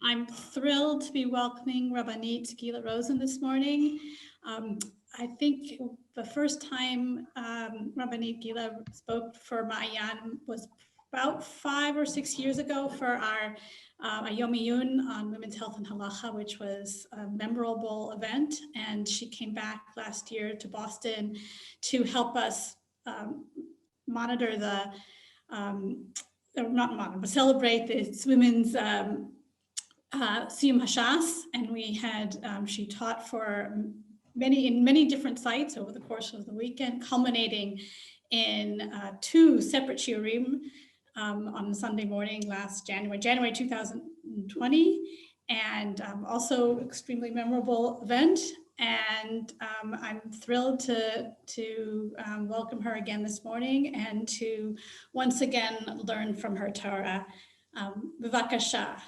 I'm thrilled to be welcoming Rabbanit Gilla Rosen this morning. I think the first time Rabbanit Gilla spoke for Ma'ayan was about 5 or 6 years ago for our Yom Iyun on women's health and halacha, which was a memorable event. And she came back last year to Boston to help us monitor not monitor, but celebrate this women's Siyum Hashas, and we had she taught for in many different sites over the course of the weekend, culminating in two separate shiurim on Sunday morning last January 2020, and also extremely memorable event. And I'm thrilled to welcome her again this morning and to once again learn from her Torah. B'vakasha.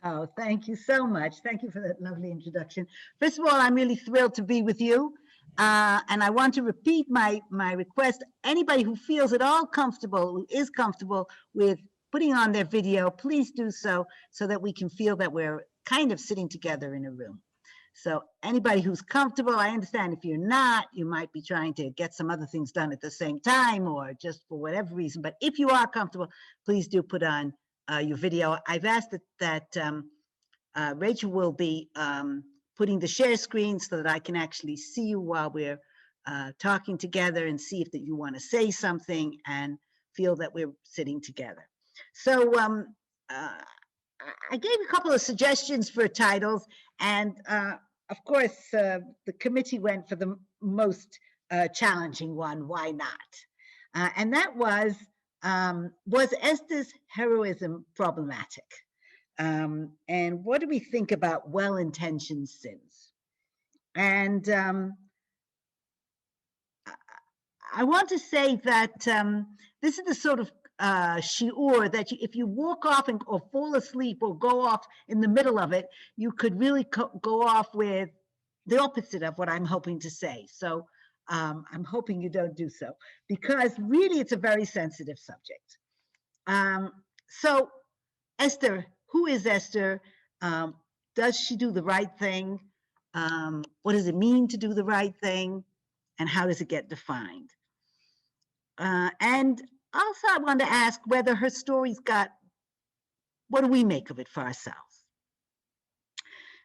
Oh, thank you so much. Thank you for that lovely introduction. First of all, I'm really thrilled to be with you. And I want to repeat my request. Anybody who feels at all comfortable, who is comfortable with putting on their video, please do so that we can feel that we're kind of sitting together in a room. So anybody who's comfortable, I understand if you're not, you might be trying to get some other things done at the same time or just for whatever reason. But if you are comfortable, please do put on your video. I've asked that Rachel will be putting the share screen so that I can actually see you while we're talking together and see if that you want to say something and feel that we're sitting together. So I gave a couple of suggestions for titles, and of course the committee went for the most challenging one, why not? And that was Esther's heroism problematic? And what do we think about well-intentioned sins? And I want to say that this is the sort of shiur that if you walk off or fall asleep or go off in the middle of it, you could really go off with the opposite of what I'm hoping to say. So I'm hoping you don't do so, because really it's a very sensitive subject. So Esther, who is Esther? Does she do the right thing? What does it mean to do the right thing? And how does it get defined? And also I want to ask whether her story's what do we make of it for ourselves?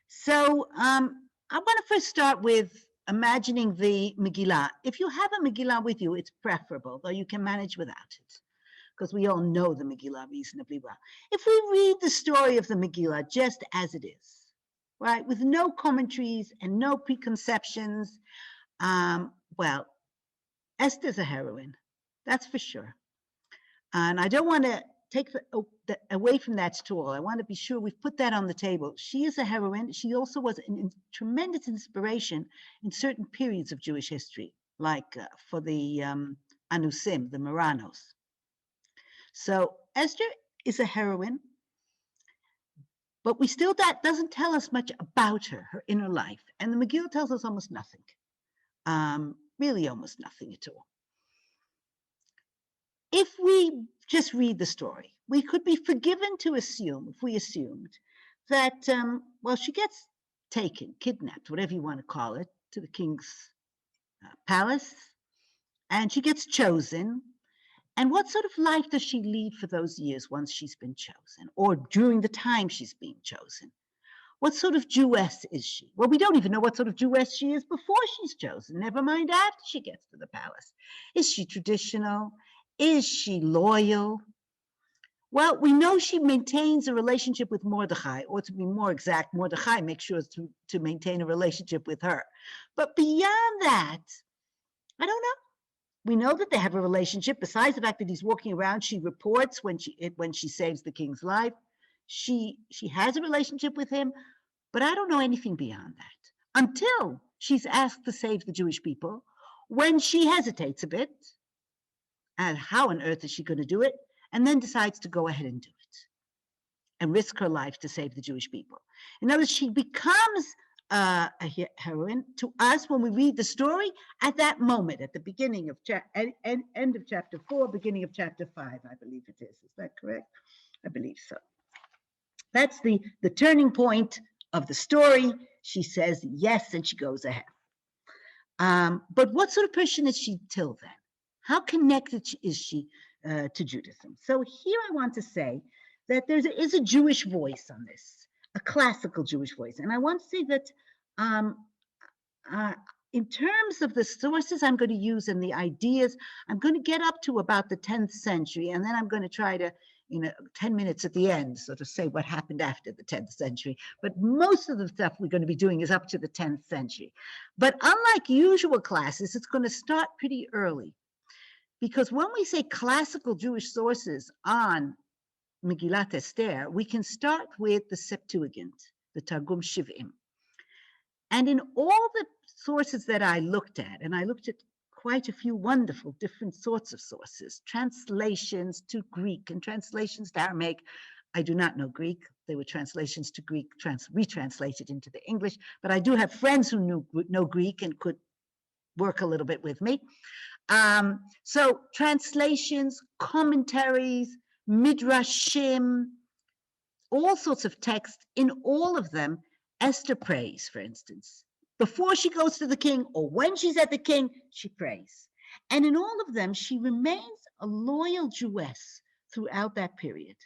So I want to first start with imagining the Megillah. If you have a Megillah with you, it's preferable, though you can manage without it, because we all know the Megillah reasonably well. If we read the story of the Megillah just as it is, right, with no commentaries and no preconceptions, well, Esther's a heroine, that's for sure. And I don't want to take away from that at all. I want to be sure we've put that on the table. She is a heroine. She also was a tremendous inspiration in certain periods of Jewish history, like for the Anusim, the Maranos. So Esther is a heroine, but that doesn't tell us much about her inner life. And the Megillah tells us almost nothing, really almost nothing at all. If we just read the story, we could be forgiven to assume, if we assumed, that, well, she gets taken, kidnapped, whatever you want to call it, to the king's palace, and she gets chosen. And what sort of life does she lead for those years once she's been chosen, or during the time she's being chosen? What sort of Jewess is she? Well, we don't even know what sort of Jewess she is before she's chosen, never mind after she gets to the palace. Is she traditional? Is she loyal? Well, we know she maintains a relationship with Mordechai, or to be more exact, Mordechai makes sure to maintain a relationship with her. But beyond that, I don't know. We know that they have a relationship. Besides the fact that he's walking around, she reports when she saves the king's life. She has a relationship with him, but I don't know anything beyond that until she's asked to save the Jewish people, when she hesitates a bit, and how on earth is she going to do it, and then decides to go ahead and do it and risk her life to save the Jewish people. In other words, she becomes a heroine to us when we read the story at that moment, at the beginning of end of chapter 4, beginning of chapter 5, I believe it is. Is that correct? I believe so. That's the turning point of the story. She says yes, and she goes ahead. But what sort of person is she till then? How connected is she to Judaism? So here I want to say that there is a Jewish voice on this, a classical Jewish voice. And I want to say that in terms of the sources I'm going to use and the ideas, I'm going to get up to about the 10th century, and then I'm going to try to, 10 minutes at the end, so to say what happened after the 10th century. But most of the stuff we're going to be doing is up to the 10th century. But unlike usual classes, it's going to start pretty early. Because when we say classical Jewish sources on Megillat Esther, we can start with the Septuagint, the Targum Shiv'im. And in all the sources that I looked at, and I looked at quite a few wonderful different sorts of sources, translations to Greek and translations to Aramaic. I do not know Greek. They were translations to Greek, retranslated into the English, but I do have friends who know Greek and could work a little bit with me. So translations, commentaries, midrashim, all sorts of texts. In all of them, Esther prays, for instance. Before she goes to the king or when she's at the king, she prays. And in all of them, she remains a loyal Jewess throughout that period,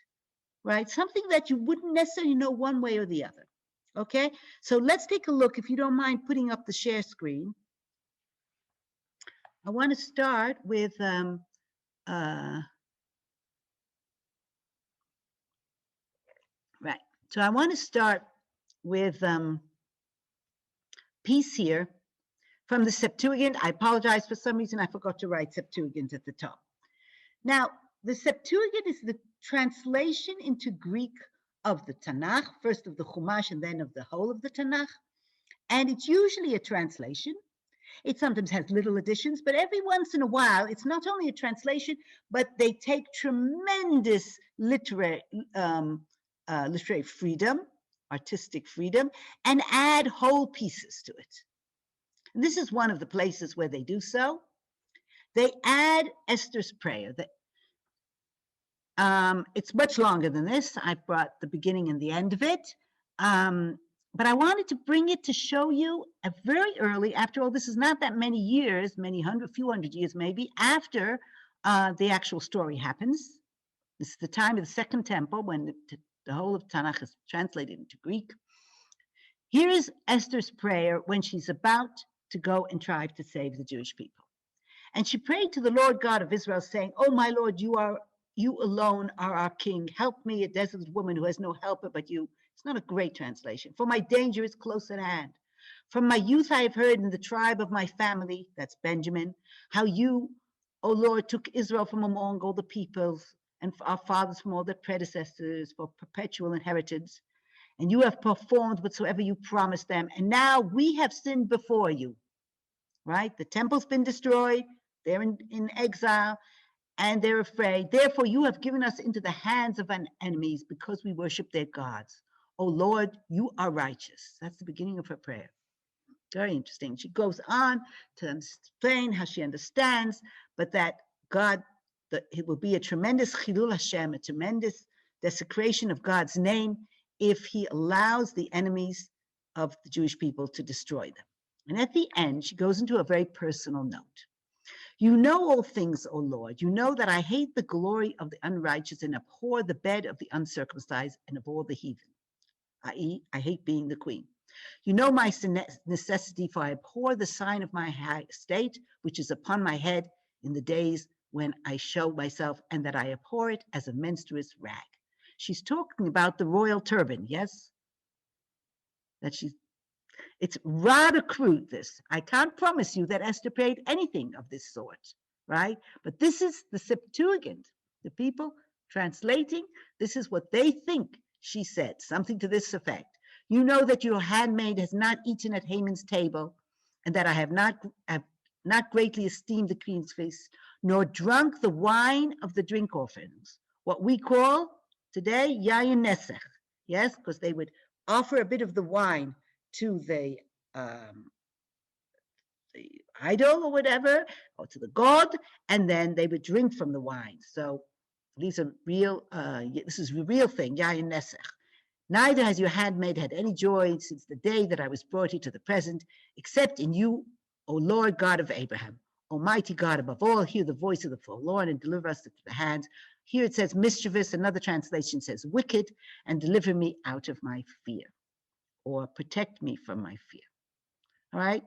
right? Something that you wouldn't necessarily know one way or the other, okay? So let's take a look, if you don't mind putting up the share screen. I want to start with, right. So I want to start with piece here from the Septuagint. I apologize, for some reason I forgot to write Septuagint at the top. Now, the Septuagint is the translation into Greek of the Tanakh, first of the Chumash and then of the whole of the Tanakh. And it's usually a translation. It sometimes has little additions, but every once in a while, it's not only a translation, but they take tremendous literary freedom, artistic freedom, and add whole pieces to it. And this is one of the places where they do so. They add Esther's prayer. It's much longer than this. I brought the beginning and the end of it. But I wanted to bring it to show you very early, after all, this is not that many years, few hundred years maybe, after the actual story happens. This is the time of the Second Temple when the whole of Tanakh is translated into Greek. Here is Esther's prayer when she's about to go and try to save the Jewish people. And she prayed to the Lord God of Israel, saying, "Oh, my Lord, you alone are our king. Help me, a desolate woman who has no helper but you." It's not a great translation. "For my danger is close at hand. From my youth I have heard in the tribe of my family," that's Benjamin, "how you, O Lord, took Israel from among all the peoples and our fathers from all their predecessors for perpetual inheritance. And you have performed whatsoever you promised them. And now we have sinned before you." Right? The temple's been destroyed. They're in exile. And they're afraid. "Therefore, you have given us into the hands of our enemies because we worship their gods. O Lord, you are righteous." That's the beginning of her prayer. Very interesting. She goes on to explain how she understands, but that God, that it will be a tremendous chilul Hashem, a tremendous desecration of God's name if he allows the enemies of the Jewish people to destroy them. And at the end, she goes into a very personal note. "You know all things, O Lord. You know that I hate the glory of the unrighteous and abhor the bed of the uncircumcised and of all the heathen," i.e., I hate being the queen. "You know my necessity, for I abhor the sign of my high estate, which is upon my head in the days when I show myself, and that I abhor it as a menstruous rag." She's talking about the royal turban, yes? It's rather crude, this. I can't promise you that Esther prayed anything of this sort, right? But this is the Septuagint, the people translating. This is what they think she said, something to this effect. "You know that your handmaid has not eaten at Haman's table, and that I have not greatly esteemed the queen's feast, nor drunk the wine of the drink offerings," what we call today yayin nesech, yes? Because they would offer a bit of the wine to the idol or whatever, or to the god, and then they would drink from the wine. So these are real, this is a real thing, yayin nesech. Neither has your handmaid had any joy since the day that I was brought here to the present, except in you, O Lord God of Abraham. Almighty God above all, hear the voice of the forlorn and deliver us into the hands. Here it says mischievous, another translation says wicked, and deliver me out of my fear, or protect me from my fear. All right?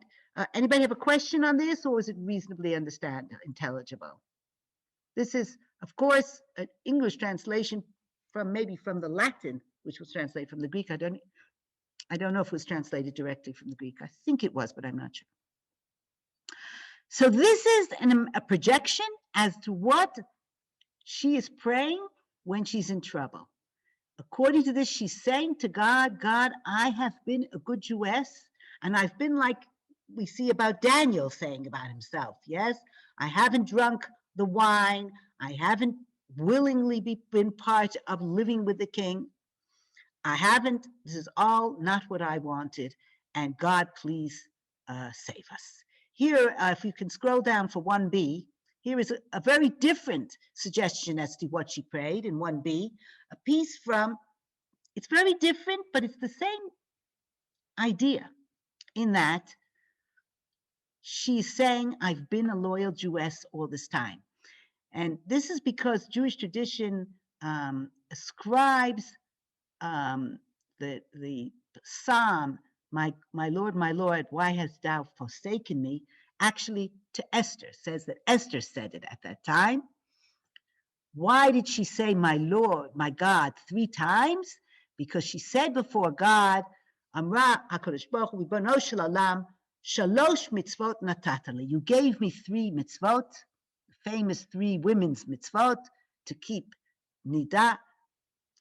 Anybody have a question on this, or is it reasonably intelligible? This is, of course, an English translation from the Latin, which was translated from the Greek. I don't know if it was translated directly from the Greek. I think it was, but I'm not sure. So this is a projection as to what she is praying when she's in trouble. According to this, she's saying to God, God, I have been a good Jewess, and I've been like we see about Daniel saying about himself, yes? I haven't drunk the wine. I haven't willingly been part of living with the king. This is all not what I wanted, and God, please save us. Here, if you can scroll down for 1b, here is a very different suggestion as to what she prayed in 1b, a piece from, it's very different, but it's the same idea in that she's saying, I've been a loyal Jewess all this time. And this is because Jewish tradition ascribes the psalm, my Lord, why hast thou forsaken me, actually to Esther, says that Esther said it at that time. Why did she say, my Lord, my God, 3 times? Because she said before God, Amra HaKadosh Baruch Hu, Ribono Shel Olam, Shalosh mitzvot natatali. You gave me 3 mitzvot, the famous 3 women's mitzvot, to keep nidah,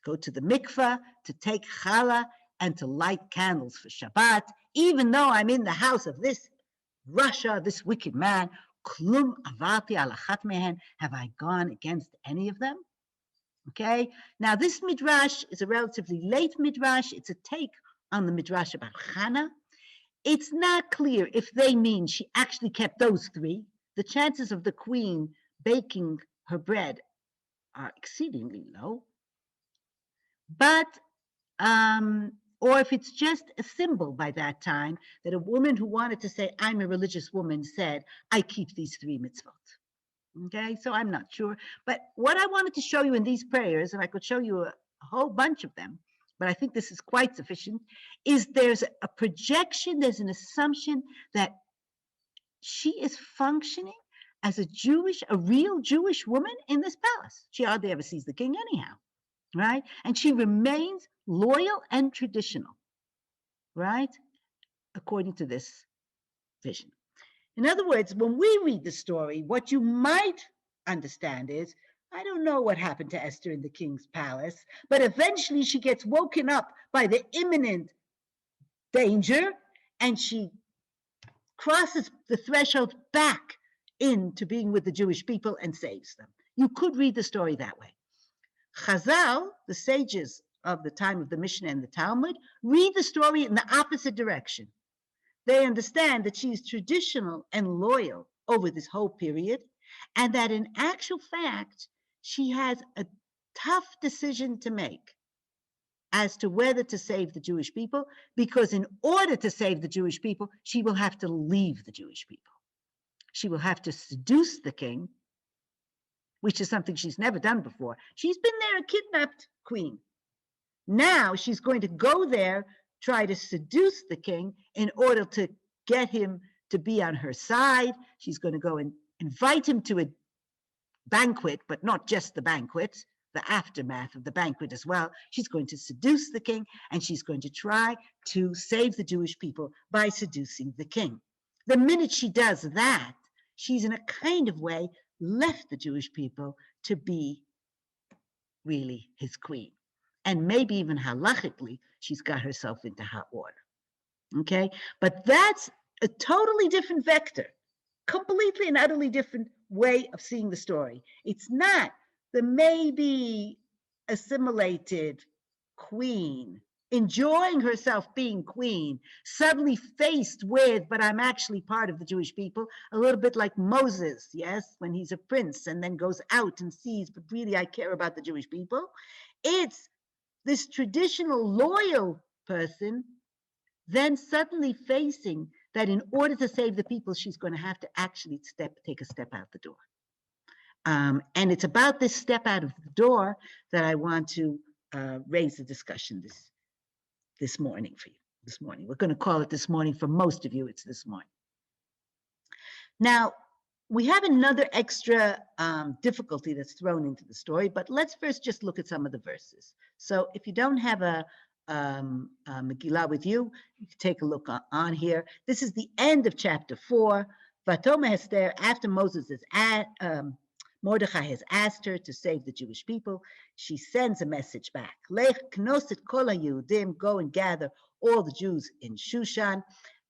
go to the mikveh, to take challah, and to light candles for Shabbat, even though I'm in the house of this Russia, this wicked man. Klum avarti al achat mehen. Have I gone against any of them? Okay. Now this midrash is a relatively late midrash. It's a take on the midrash about Hannah. It's not clear if they mean she actually kept those 3. The chances of the queen baking her bread are exceedingly low. But, or if it's just a symbol by that time that a woman who wanted to say, I'm a religious woman, said, I keep these 3 mitzvot. Okay, so I'm not sure. But what I wanted to show you in these prayers, and I could show you a whole bunch of them, but I think this is quite sufficient, is there's a projection, there's an assumption that she is functioning as a real Jewish woman in this palace. She hardly ever sees the king anyhow, right? And she remains loyal and traditional, right? According to this vision. In other words, when we read the story, what you might understand is, I don't know what happened to Esther in the king's palace, but eventually she gets woken up by the imminent danger and she crosses the threshold back into being with the Jewish people and saves them. You could read the story that way. Chazal, the sages of the time of the Mishnah and the Talmud, read the story in the opposite direction. They understand that she's traditional and loyal over this whole period, and that in actual fact, she has a tough decision to make as to whether to save the Jewish people, because in order to save the Jewish people, she will have to leave the Jewish people. She will have to seduce the king, which is something she's never done before. She's been there a kidnapped queen. Now she's going to go there, try to seduce the king in order to get him to be on her side. She's going to go and invite him to a banquet, but not just the banquet, the aftermath of the banquet as well. She's going to seduce the king, and she's going to try to save the Jewish people by seducing the king. The minute she does that, she's in a kind of way left the Jewish people to be really his queen. And maybe even halachically, she's got herself into hot water. Okay? But that's a totally different vector, completely and utterly different way of seeing the story. It's not the maybe assimilated queen enjoying herself being queen, suddenly faced with, but I'm actually part of the Jewish people, a little bit like Moses, yes, when he's a prince and then goes out and sees, but really I care about the Jewish people. It's this traditional loyal person then suddenly facing that in order to save the people, she's going to have to actually take a step out the door. And it's about this step out of the door that I want to raise the discussion this morning for you. This morning. We're going to call it this morning. For most of you, it's this morning. Now, we have another extra difficulty that's thrown into the story, but let's first just look at some of the verses. So if you don't have a Megillah with you, you can take a look on here. This is the end of chapter 4. Vatoma Esther, after Mordechai has asked her to save the Jewish people, she sends a message back. Lech knosit kol haYehudim, go and gather all the Jews in Shushan,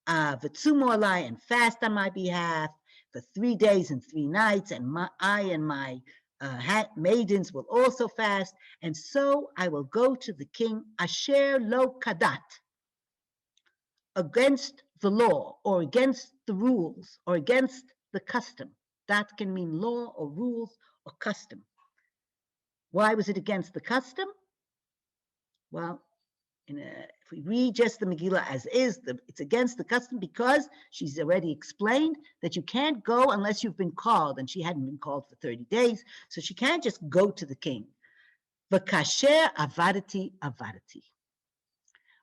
v'tzumu alai, and fast on my behalf for 3 days and 3 nights, and I and my maidens will also fast, and so I will go to the king, asher lo kadat, against the law, or against the rules, or against the custom. That can mean law or rules or custom. Why was it against the custom? Well, if we read just the Megillah as is, it's against the custom because she's already explained that you can't go unless you've been called, and she hadn't been called for 30 days, so she can't just go to the king. V'kasher avadati avadati,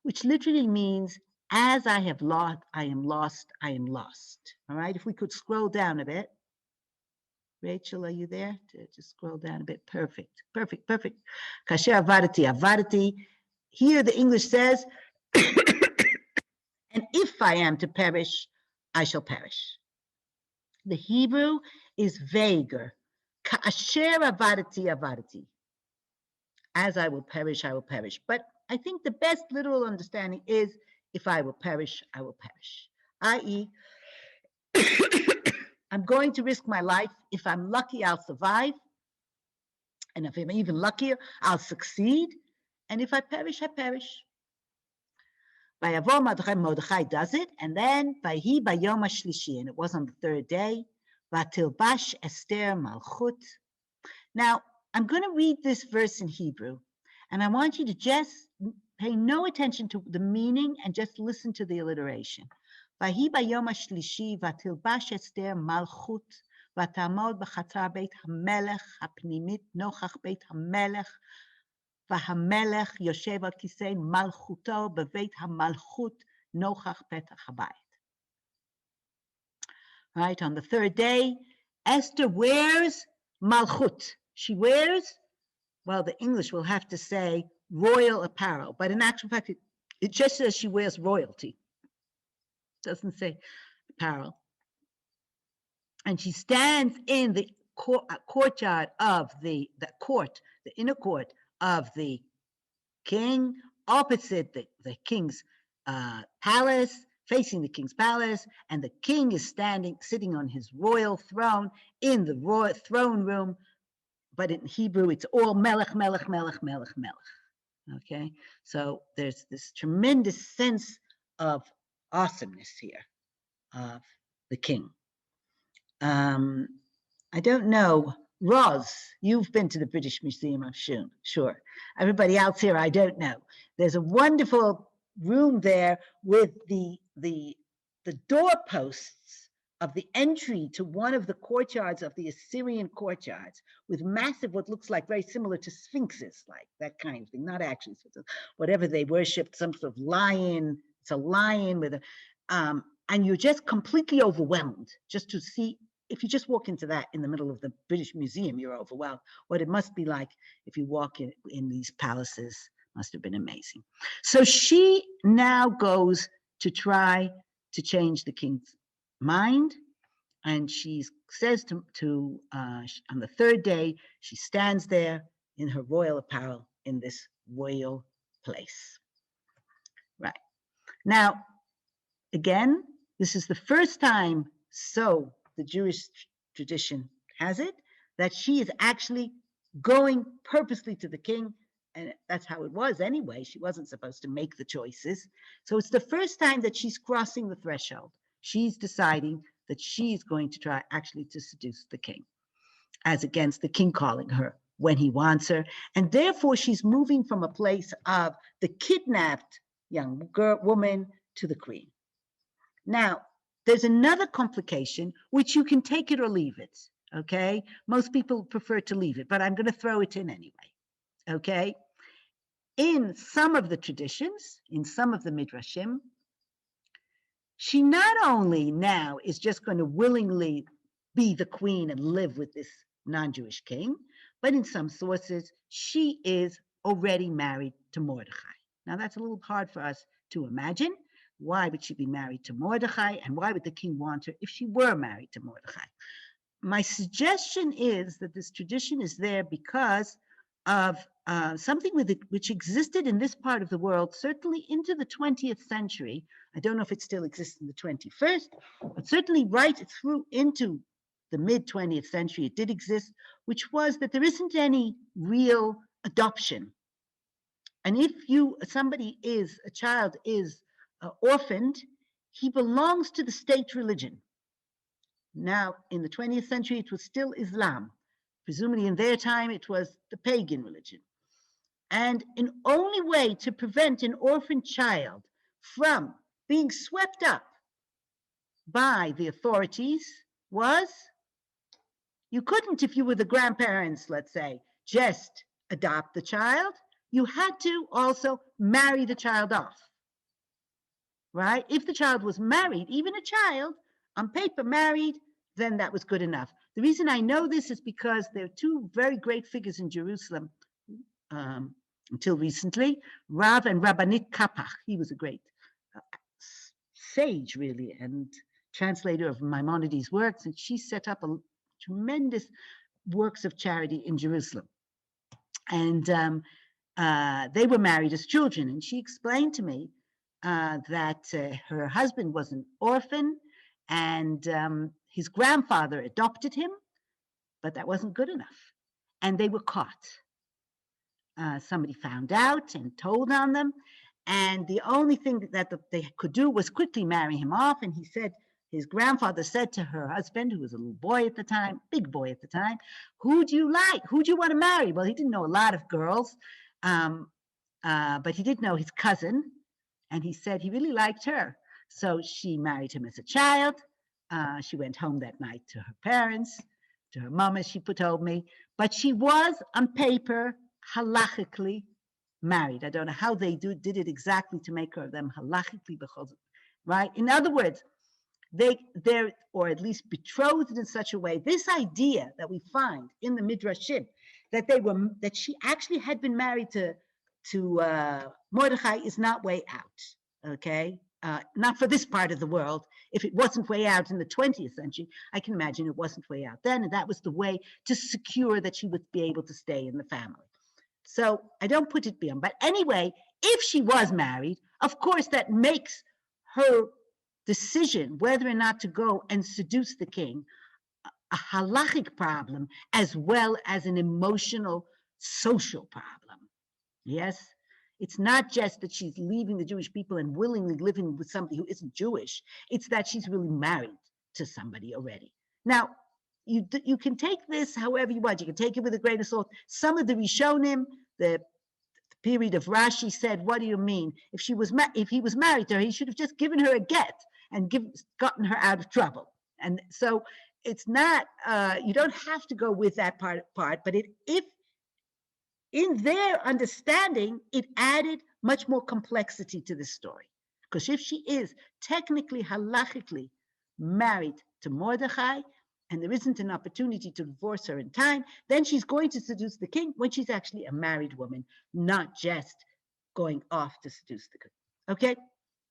which literally means, as I have lost, I am lost, I am lost. All right, if we could scroll down a bit. Rachel, are you there? Just scroll down a bit. Perfect, perfect, perfect. Kasher avadati, avadati. Here the English says, and if I am to perish, I shall perish. The Hebrew is vaguer. Kasher avadati, avadati. As I will perish, I will perish. But I think the best literal understanding is, if I will perish, I will perish. I.e., I'm going to risk my life. If I'm lucky, I'll survive. And if I'm even luckier, I'll succeed. And if I perish, I perish. Mordechai does it. And then, Vayhi bayom hashlishi, and it was on the 3rd day. Vatilbash Esther malchut. Now, I'm going to read this verse in Hebrew. And I want you to just pay no attention to the meaning and just listen to the alliteration. ויהי ביום השלישי ותלבש אסתר מלכות ותעמוד בחצר בית המלך הפנימית נוכח בית המלך והמלך יושב על כיסא מלכותו בבית המלכות נוכח פתח הבית. Right, on the 3rd day, Esther wears malchut. She wears, well, the English will have to say royal apparel, but in actual fact, it just says she wears royalty. Doesn't say apparel. And she stands in the courtyard of the inner court of the king, opposite the king's palace, facing the king's palace, and the king is sitting on his royal throne in the royal throne room. But in Hebrew, it's all melech, melech, melech, melech, melech. Okay, so there's this tremendous sense of awesomeness here of the king. I don't know, Roz, you've been to the British Museum, I'm sure. Everybody else here, I don't know. There's a wonderful room there with the doorposts of the entry to one of the courtyards of the Assyrian courtyards with massive, what looks like very similar to sphinxes, like that kind of thing, not actually, whatever they worshipped, some sort of lion. It's a lion with a, and you're just completely overwhelmed just to see. If you just walk into that in the middle of the British Museum, you're overwhelmed. What it must be like if you walk in these palaces must have been amazing. So she now goes to try to change the king's mind, and she says to on the 3rd day, she stands there in her royal apparel in this royal place. Right. Now, again, this is the first time, so the Jewish tradition has it, that she is actually going purposely to the king, and that's how it was anyway. She wasn't supposed to make the choices. So it's the first time that she's crossing the threshold. She's deciding that she's going to try actually to seduce the king, as against the king calling her when he wants her. And therefore, she's moving from a place of the kidnapped young woman to the queen. Now, there's another complication, which you can take it or leave it, okay? Most people prefer to leave it, but I'm going to throw it in anyway, okay? In some of the traditions, in some of the midrashim, she not only now is just going to willingly be the queen and live with this non-Jewish king, but in some sources, she is already married to Mordechai. Now, that's a little hard for us to imagine. Why would she be married to Mordechai? And why would the king want her if she were married to Mordechai? My suggestion is that this tradition is there because of something which existed in this part of the world, certainly into the 20th century. I don't know if it still exists in the 21st, but certainly right through into the mid-20th century, it did exist, which was that there isn't any real adoption. And if a child is orphaned, he belongs to the state religion. Now, in the 20th century, it was still Islam. Presumably in their time, it was the pagan religion. And an only way to prevent an orphaned child from being swept up by the authorities was, you couldn't, if you were the grandparents, let's say, just adopt the child. You had to also marry the child off, right? If the child was married, even a child, on paper married, then that was good enough. The reason I know this is because there are two very great figures in Jerusalem until recently, Rav and Rabbanit Kapach. He was a great sage, really, and translator of Maimonides' works, and she set up a tremendous works of charity in Jerusalem. And they were married as children, and she explained to me that her husband was an orphan, and his grandfather adopted him, but that wasn't good enough. And they were caught. Somebody found out and told on them, and the only thing that they could do was quickly marry him off. And his grandfather said to her husband, who was a little boy at the time, big boy at the time, who do you like? Who do you want to marry? Well, he didn't know a lot of girls, but he did know his cousin, and he said he really liked her. So she married him as a child. She went home that night to her parents, to her mom, as she told me, but she was on paper halachically married. I don't know how they did it exactly to make them halachically, right? In other words, they're, or at least betrothed in such a way. This idea that we find in the Midrashim, that she actually had been married to Mordechai, is not way out, okay? Not for this part of the world. If it wasn't way out in the 20th century, I can imagine it wasn't way out then, and that was the way to secure that she would be able to stay in the family. So I don't put it beyond. But anyway, if she was married, of course, that makes her decision whether or not to go and seduce the king a halachic problem as well as an emotional, social problem. Yes? It's not just that she's leaving the Jewish people and willingly living with somebody who isn't Jewish. It's that she's really married to somebody already. Now, you can take this however you want. You can take it with a grain of salt. Some of the Rishonim, the period of Rashi, said, what do you mean? If he was married to her, he should have just given her a get and gotten her out of trouble. And so it's not, you don't have to go with that part, but if in their understanding, it added much more complexity to this story. Because if she is technically, halachically married to Mordechai, and there isn't an opportunity to divorce her in time, then she's going to seduce the king when she's actually a married woman, not just going off to seduce the king. Okay?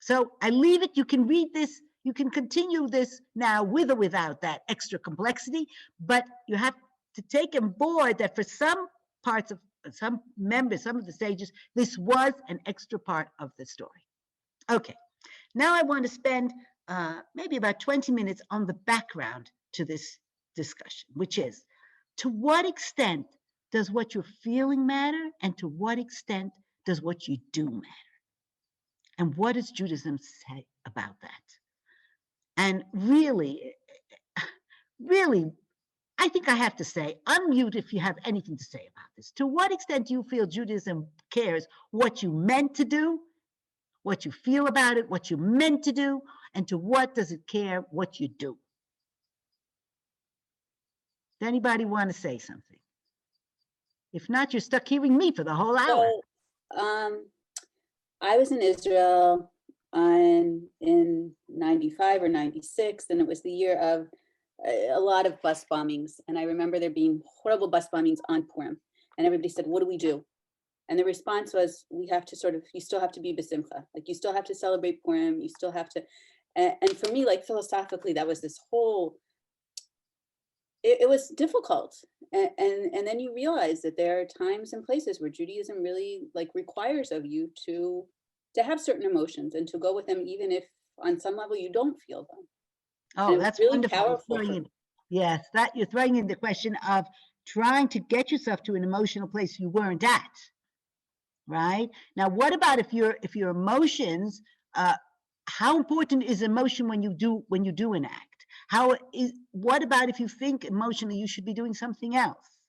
So I leave it. You can read this. You can continue this now with or without that extra complexity, but you have to take on board that for some parts of some members, some of the sages, this was an extra part of the story. Okay, now I want to spend maybe about 20 minutes on the background to this discussion, which is, to what extent does what you're feeling matter, and to what extent does what you do matter? And what does Judaism say about that? And really, I think I have to say, unmute if you have anything to say about this. To what extent do you feel Judaism cares what you meant to do, what you feel about it, what you meant to do, and to what does it care what you do? Does anybody want to say something? If not, you're stuck hearing me for the whole hour. So, I was in Israel in 95 or 96, and it was the year of a lot of bus bombings. And I remember there being horrible bus bombings on Purim. And everybody said, what do we do? And the response was, we have to you still have to be besimcha. Like, you still have to celebrate Purim. You still have to, and for me, like, philosophically, that was this whole, it was difficult. And then you realize that there are times and places where Judaism really, like, requires of you to have certain emotions and to go with them, even if on some level you don't feel them. Oh, that's really wonderful. powerful. Yes, that you're throwing in the question of trying to get yourself to an emotional place you weren't at, right? Now, what about if your emotions? How important is emotion when you do an act? What about if you think emotionally you should be doing something else?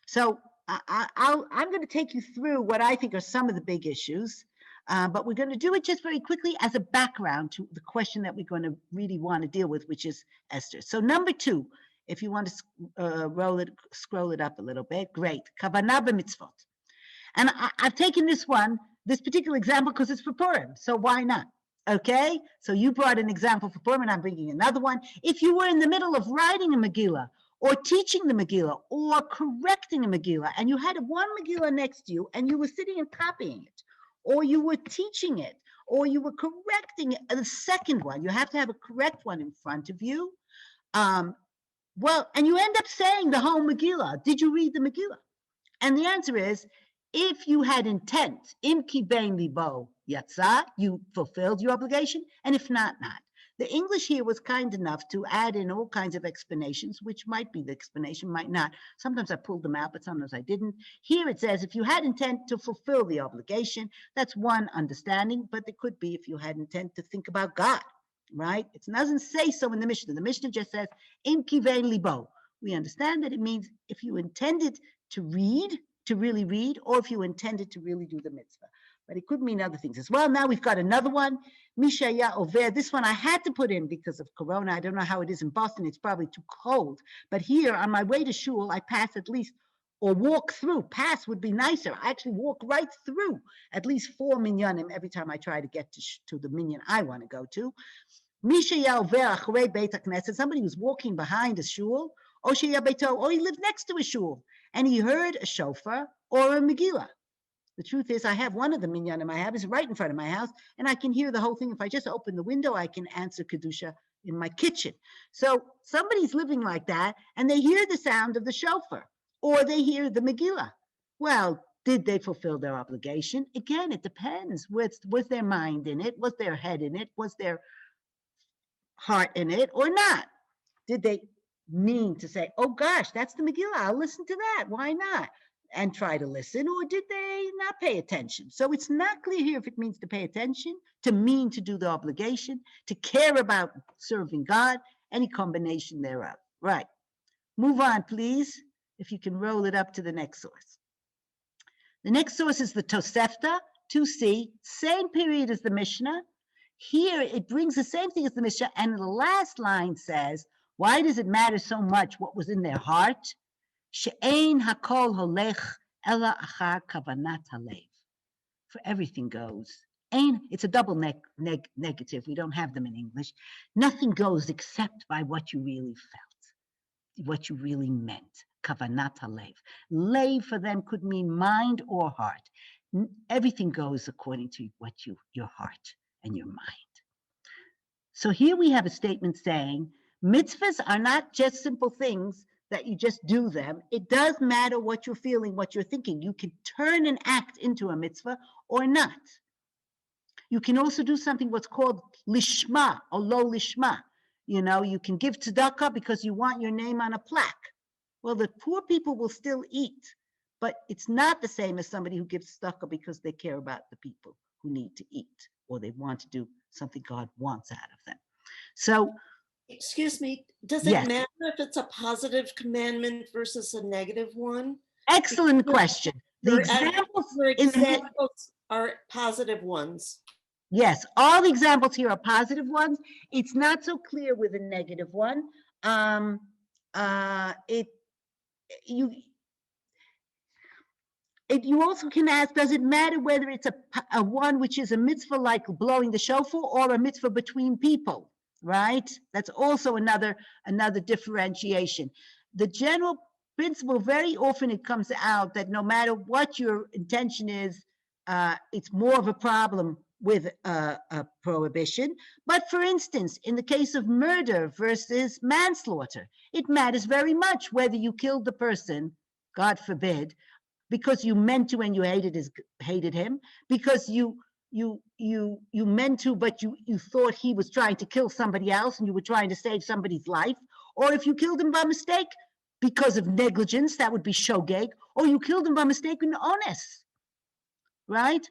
So I'm going to take you through what I think are some of the big issues. But we're going to do it just very quickly as a background to the question that we're going to really want to deal with, which is Esther. So number 2, if you want to scroll it up a little bit, great. Kavanah b'mitzvot. And I've taken this particular example because it's for Purim, so why not? Okay, so you brought an example for Purim, and I'm bringing another one. If you were in the middle of writing a Megillah, or teaching the Megillah, or correcting a Megillah, and you had one Megillah next to you, and you were sitting and copying it, or you were teaching it, or you were correcting it, the second one, you have to have a correct one in front of you. Well, and you end up saying the whole Megillah. Did you read the Megillah? And the answer is, if you had intent, im kivein libo yatsa, you fulfilled your obligation, and if not, not. The English here was kind enough to add in all kinds of explanations, which might be the explanation, might not. Sometimes I pulled them out, but sometimes I didn't. Here it says, if you had intent to fulfill the obligation, that's one understanding, but it could be if you had intent to think about God, right? It doesn't say so in the Mishnah. The Mishnah just says, im kivein libo. We understand that it means if you intended to read, to really read, or if you intended to really do the mitzvah. But it could mean other things as well. Now we've got another one, Mishaya Over. This one I had to put in because of Corona. I don't know how it is in Boston. It's probably too cold. But here on my way to shul, I pass at least, or walk through. Pass would be nicer. I actually walk right through at least 4 minyanim every time I try to get to the minyan I want to go to. Mishaya Over Achrei Beit HaKnesset. Somebody was walking behind a shul, or he lived next to a shul, and he heard a shofar or a Megillah. The truth is, I have one of the minyanim I have is right in front of my house, and I can hear the whole thing. If I just open the window, I can answer Kedusha in my kitchen. So somebody's living like that, and they hear the sound of the shofar, or they hear the Megillah. Well, did they fulfill their obligation? Again, it depends. Was their mind in it? Was their head in it? Was their heart in it, or not? Did they mean to say, oh gosh, that's the Megillah, I'll listen to that, why not? And try to listen, or did they not pay attention? So it's not clear here if it means to pay attention, to mean to do the obligation, to care about serving God, any combination thereof. Right. Move on, please, if you can roll it up to the next source. The next source is the Tosefta, 2c, same period as the Mishnah. Here it brings the same thing as the Mishnah, and the last line says, why does it matter so much what was in their heart? She'ein hakol holech ela achar kavanat halev. For everything goes. It's a double negative. We don't have them in English. Nothing goes except by what you really felt, what you really meant. Kavanat halev. Lev for them could mean mind or heart. Everything goes according to what your heart and your mind. So here we have a statement saying, mitzvahs are not just simple things that you just do them. It does matter what you're feeling, what you're thinking. You can turn an act into a mitzvah or not. You can also do something what's called lishma or lo lishma. You know, you can give tzedakah because you want your name on a plaque. Well, the poor people will still eat, but it's not the same as somebody who gives tzedakah because they care about the people who need to eat or they want to do something God wants out of them. So Excuse me, does Yes. it matter if it's a positive commandment versus a negative one? Excellent Your- question. The Your examples your in the examples are positive ones. Yes, all the examples here are positive ones. It's not so clear with a negative one. You also can ask, does it matter whether it's a one which is a mitzvah like blowing the shofar or a mitzvah between people, right? That's also another differentiation. The general principle, very often it comes out that no matter what your intention is, it's more of a problem with a prohibition. But for instance, in the case of murder versus manslaughter, it matters very much whether you killed the person, God forbid, because you meant to and you hated him, because you meant to, but you thought he was trying to kill somebody else and you were trying to save somebody's life, or if you killed him by mistake because of negligence, that would be shogeg, or you killed him by mistake in honest, right?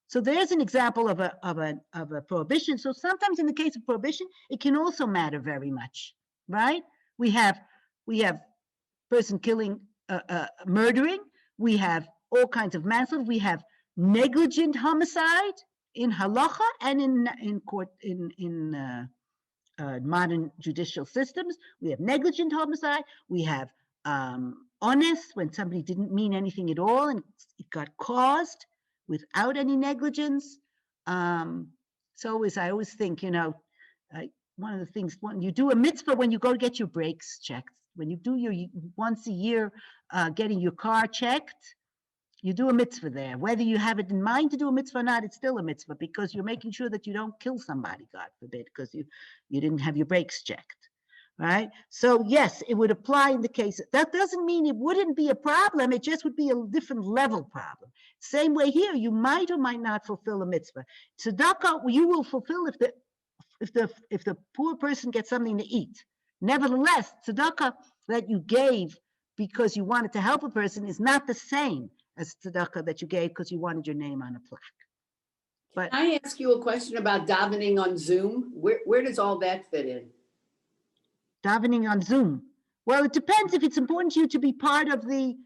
So there's an example of a prohibition. So sometimes in the case of prohibition, it can also matter very much, right? We have person killing, murdering. We have all kinds of manslaughter. We have negligent homicide in halacha and in court in modern judicial systems. We have negligent homicide. We have honest, when somebody didn't mean anything at all and it got caused without any negligence. So as I always think, one of the things, when you do a mitzvah, when you go to get your brakes checked, when you do your once a year getting your car checked, you do a mitzvah there. Whether you have it in mind to do a mitzvah or not, it's still a mitzvah because you're making sure that you don't kill somebody, God forbid, because you didn't have your brakes checked, right? So yes, it would apply in the case. That doesn't mean it wouldn't be a problem. It just would be a different level problem. Same way here, you might or might not fulfill a mitzvah. Tzedakah, you will fulfill if the poor person gets something to eat. Nevertheless, tzedakah that you gave because you wanted to help a person is not the same as tzedakah that you gave because you wanted your name on a plaque. But Can I ask you a question about davening on Zoom? Where does all that fit in? davening on Zoom. Well, it depends if it's important to you to be part of the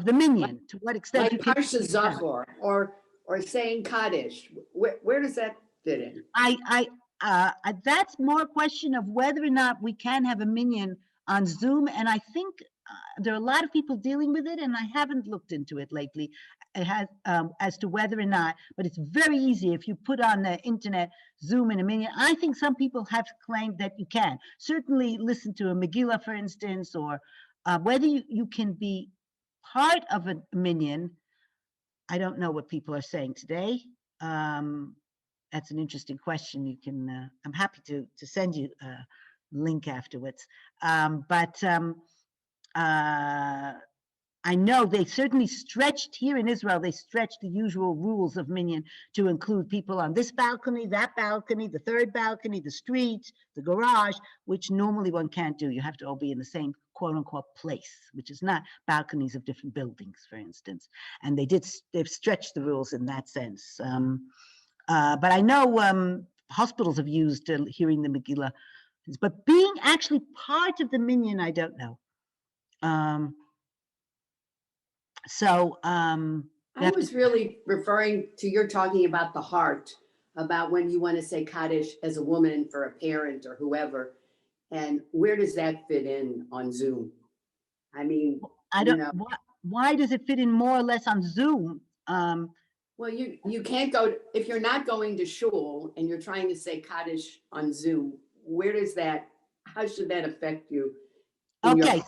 minyan. To what extent Like you can. Parsha Zachor or saying Kaddish. Where does that fit in? That's more a question of whether or not we can have a minyan on Zoom, and I think there are a lot of people dealing with it, and I haven't looked into it lately. It has as to whether or not, but it's very easy if you put on the internet Zoom and a minyan. I think some people have claimed that you can certainly listen to a Megillah, for instance, or whether you can be part of a minyan. I don't know what people are saying today. That's an interesting question. You can. I'm happy to send you a link afterwards. I know they certainly stretched here in Israel. They stretched the usual rules of minyan to include people on this balcony, that balcony, the third balcony, the street, the garage, which normally one can't do. You have to all be in the same quote unquote place, which is not balconies of different buildings, for instance. And they've stretched the rules in that sense. But I know hospitals have used hearing the Megillah, but being actually part of the minyan, I don't know. I was really referring to, you're talking about the heart, about when you want to say Kaddish as a woman for a parent or whoever. And where does that fit in on Zoom? I mean, I don't know. Why does it fit in more or less on Zoom? Well, you can't go, if you're not going to shul and you're trying to say Kaddish on Zoom, how should that affect you? Okay,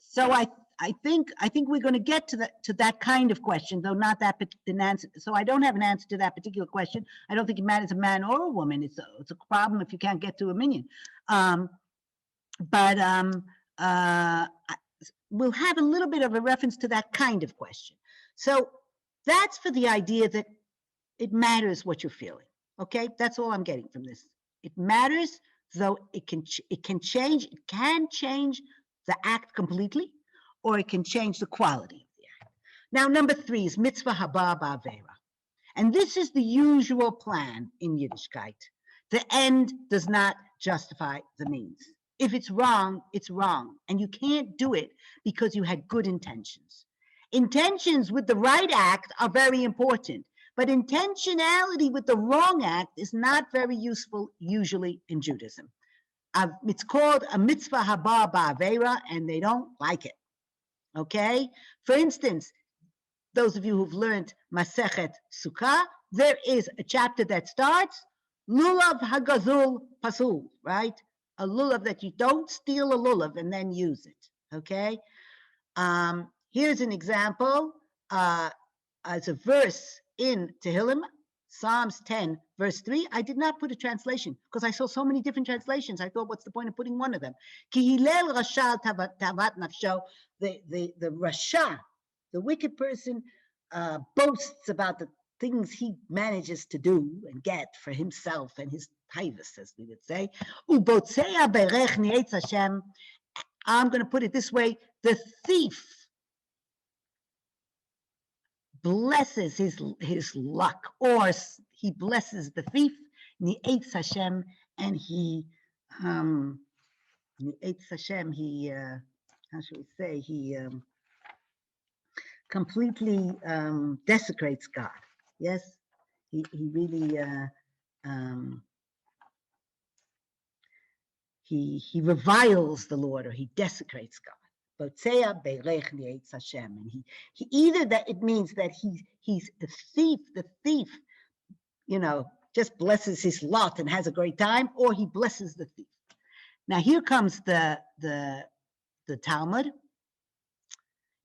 so I think we're going to get to that kind of question, though not that an answer. So I don't have an answer to that particular question. I don't think it matters a man or a woman. It's a problem if you can't get to a minyan. We'll have a little bit of a reference to that kind of question. So that's for the idea that it matters what you're feeling. Okay, that's all I'm getting from this. It matters, though it can change. It can change the act completely, or it can change the quality of the act. Now, number 3 is Mitzvah Habara. And this is the usual plan in Yiddishkeit. The end does not justify the means. If it's wrong, it's wrong. And you can't do it because you had good intentions. Intentions with the right act are very important, but intentionality with the wrong act is not very useful usually in Judaism. It's called a Mitzvah Habara ba'avera, and they don't like it. Okay? For instance, those of you who've learned Masechet Sukkah, there is a chapter that starts Lulav Hagazul Pasul, right? A lulav that you don't steal a lulav and then use it. Okay? Here's an example as a verse in Tehillim, Psalms 10, verse 3. I did not put a translation because I saw so many different translations. I thought, what's the point of putting one of them? Ki hilel rasha tavat nafsho. The rasha, the wicked person, boasts about the things he manages to do and get for himself and his taivas, as we would say. Ubotzea berech ni'etz Hashem. I'm going to put it this way: the thief blesses his luck, or he blesses the thief, ni'etz Hashem, and he ni'etz Hashem, he how should we say, he completely desecrates God. Yes, he really he reviles the Lord, or he desecrates God. Botzea berech ni'etz Hashem, and he either that it means that he's a thief. The thief, just blesses his lot and has a great time, or he blesses the thief. Now here comes the Talmud.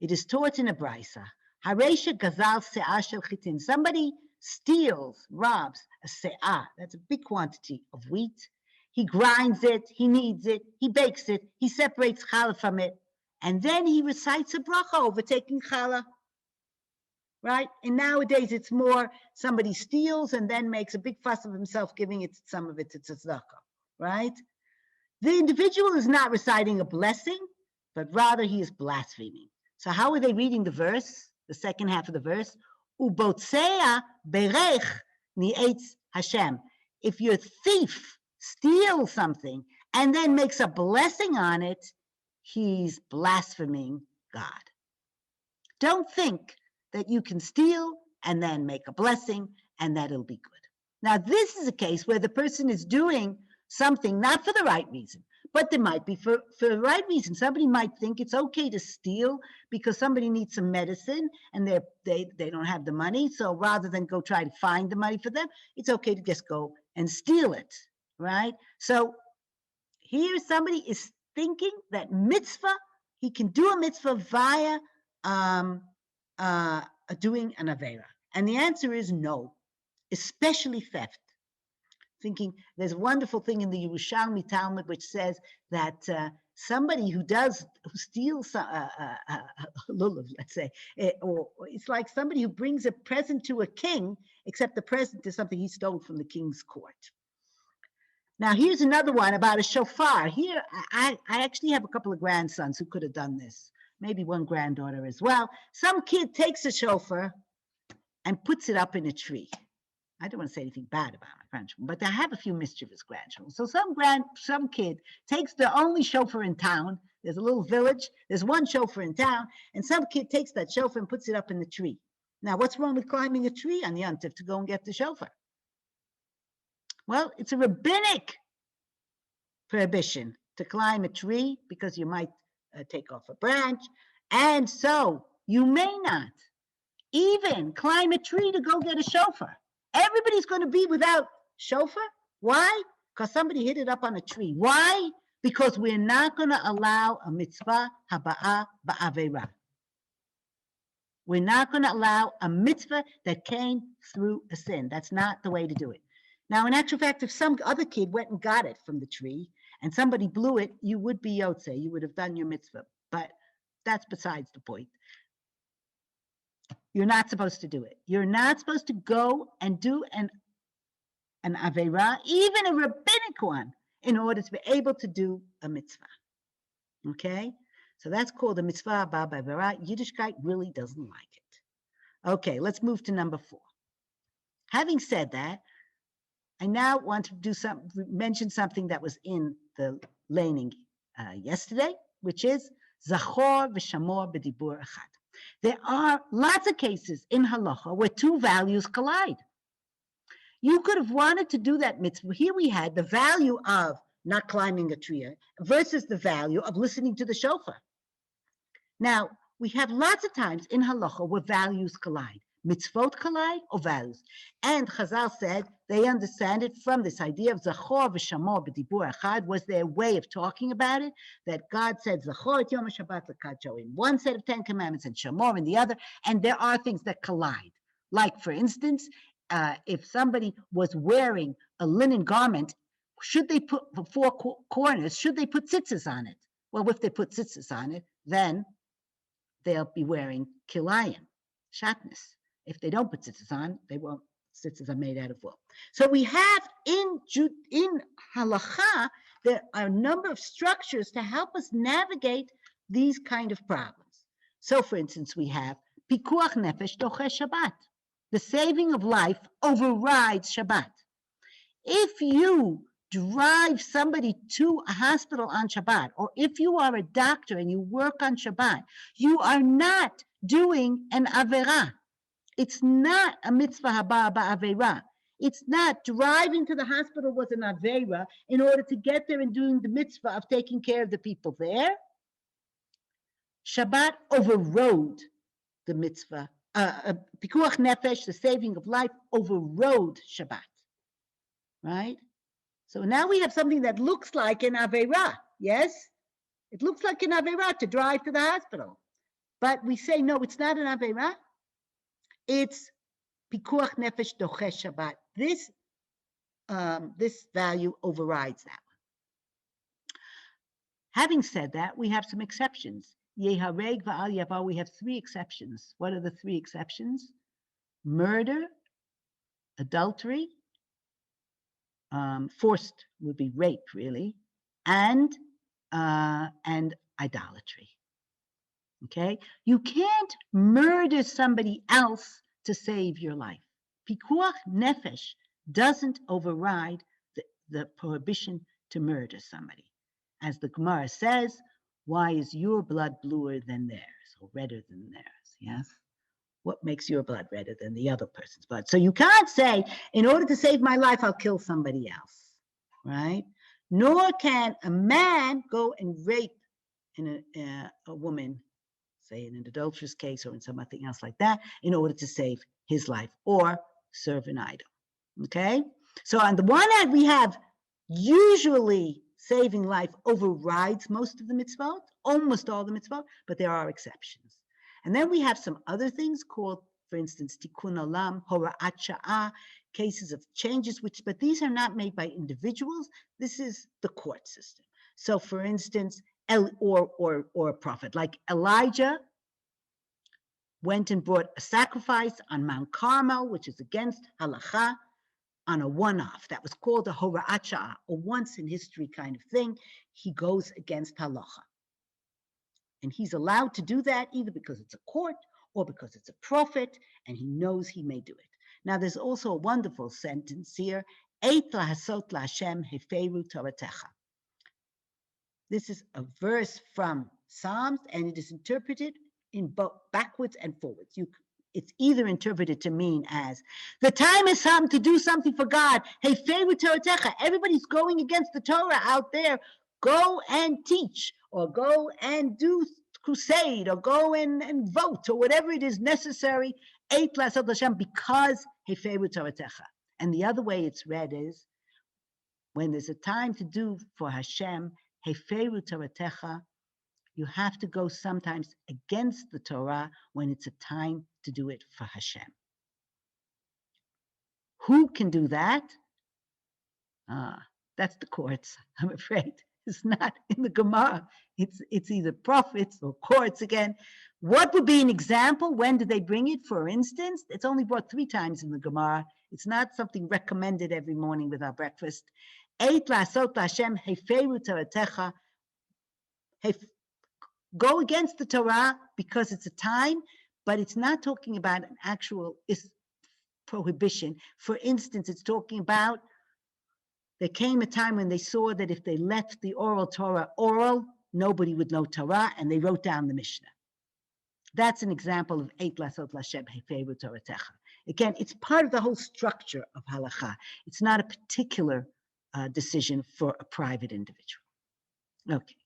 It is taught in a brisa. Haresha gazal se'ah shel chitin. Somebody steals, robs a se'ah. That's a big quantity of wheat. He grinds it, he kneads it, he bakes it, he separates challah from it, and then he recites a bracha over taking challah. Right? And nowadays it's more somebody steals and then makes a big fuss of himself, giving it some of it to tzedakah. Right? The individual is not reciting a blessing, but rather he is blaspheming. So how are they reading the verse? The second half of the verse, ubotzea berech ni'etz Hashem. If your thief steals something and then makes a blessing on it, he's blaspheming God. Don't think that you can steal and then make a blessing and that it'll be good. Now, this is a case where the person is doing something not for the right reason, but there might be for the right reason. Somebody might think it's okay to steal because somebody needs some medicine and they don't have the money. So rather than go try to find the money for them, it's okay to just go and steal it, right? So here somebody is thinking that mitzvah, he can do a mitzvah via doing an avera. And the answer is no, especially theft. Thinking there's a wonderful thing in the Yerushalmi Talmud which says that somebody who steals lulav, let's say, or it's like somebody who brings a present to a king, except the present is something he stole from the king's court. Now here's another one about a shofar. Here I actually have a couple of grandsons who could have done this, maybe one granddaughter as well. Some kid takes a shofar and puts it up in a tree. I don't want to say anything bad about my grandchildren, but I have a few mischievous grandchildren. So some kid takes the only shofar in town. There's a little village. There's one shofar in town, and some kid takes that shofar and puts it up in the tree. Now, what's wrong with climbing a tree on the Yontif to go and get the shofar? Well, it's a rabbinic prohibition to climb a tree because you might take off a branch, and so you may not even climb a tree to go get a shofar. Everybody's going to be without shofar. Why? Because somebody hit it up on a tree. Why? Because we're not going to allow a mitzvah habara ba'avera. We're not going to allow a mitzvah that came through a sin. That's not the way to do it. Now, in actual fact, if some other kid went and got it from the tree and somebody blew it, you would be yotze. You would have done your mitzvah. But that's besides the point. You're not supposed to do it. You're not supposed to go and do an avera, even a rabbinic one, in order to be able to do a mitzvah. Okay? So that's called a mitzvah habara ba'avera. Yiddishkeit really doesn't like it. Okay, let's move to number 4. Having said that, I now want to mention something that was in the laning yesterday, which is Zachor v'Shamor b'dibur echad. There are lots of cases in halacha where two values collide. You could have wanted to do that mitzvah. Here we had the value of not climbing a tree versus the value of listening to the shofar. Now, we have lots of times in halacha where values collide. Mitzvot collide or values. And Chazal said they understand it from this idea of Zachor v'Shamor b'dibur echad was their way of talking about it, that God said Zachor et Yom HaShabbat l'kadsho in one set of 10 commandments and Shamor in the other, and there are things that collide. Like, for instance, if somebody was wearing a linen garment, should they put the four corners, should they put tzitzis on it? Well, if they put tzitzis on it, then they'll be wearing kilayim, shatnez. If they don't put tzitzis on, they won't. Tzitzis are made out of wool. So we have in halacha, there are a number of structures to help us navigate these kind of problems. So, for instance, we have pikuach nefesh doche Shabbat. The saving of life overrides Shabbat. If you drive somebody to a hospital on Shabbat, or if you are a doctor and you work on Shabbat, you are not doing an Averah. It's not a Mitzvah Habara ba'Averah. It's not driving to the hospital was an Averah in order to get there and doing the mitzvah of taking care of the people there. Shabbat overrode the mitzvah. Pikuach nefesh, the saving of life, overrode Shabbat, right? So now we have something that looks like an Averah, yes? It looks like an Averah to drive to the hospital. But we say, no, it's not an Averah. It's Pikuach nefesh doche Shabbat. This value overrides that one. Having said that, we have some exceptions. Yehareg va'al yavar, we have 3 exceptions. What are the 3 exceptions? Murder, adultery, forced would be rape, really, and idolatry. Okay? You can't murder somebody else to save your life. Pikuach nefesh doesn't override the prohibition to murder somebody. As the Gemara says, why is your blood bluer than theirs or redder than theirs? Yes? What makes your blood redder than the other person's blood? So you can't say, in order to save my life, I'll kill somebody else, right? Nor can a man go and rape a woman, say in an adulterous case or in something else like that, in order to save his life or serve an idol, okay? So on the one hand, we have usually saving life overrides most of the mitzvot, almost all the mitzvot, but there are exceptions. And then we have some other things called, for instance, tikkun olam, hora'at sha'ah, cases of changes, but these are not made by individuals. This is the court system. So, for instance, or a prophet like Elijah went and brought a sacrifice on Mount Carmel, which is against halacha, on a one-off. That was called a hora'at sha'ah, a once-in-history kind of thing. He goes against halacha. And he's allowed to do that either because it's a court or because it's a prophet, and he knows he may do it. Now, there's also a wonderful sentence here, Eit lahasot laHashem heferu toratecha. This is a verse from Psalms, and it is interpreted in both backwards and forwards. It's either interpreted to mean as, the time has come to do something for God. Heferu toratecha. Everybody's going against the Torah out there. Go and teach, or go and do crusade, or go and vote, or whatever it is necessary, Eit lahasot laHashem, because heferu toratecha. And the other way it's read is, when there's a time to do for Hashem, heferu toratecha, you have to go sometimes against the Torah when it's a time to do it for Hashem. Who can do that? That's the courts, I'm afraid. It's not in the Gemara. It's either prophets or courts again. What would be an example? When do they bring it? For instance, it's only brought 3 times in the Gemara. It's not something recommended every morning with our breakfast. Eit lahasot laHashem heferu toratecha. Go against the Torah because it's a time, but it's not talking about an actual prohibition. For instance, it's talking about there came a time when they saw that if they left the oral Torah oral, nobody would know Torah, and they wrote down the Mishnah. That's an example of Eit Lasot Lashem Hefeiru Toratecha. Again, it's part of the whole structure of halacha. It's not a particular decision for a private individual. Okay.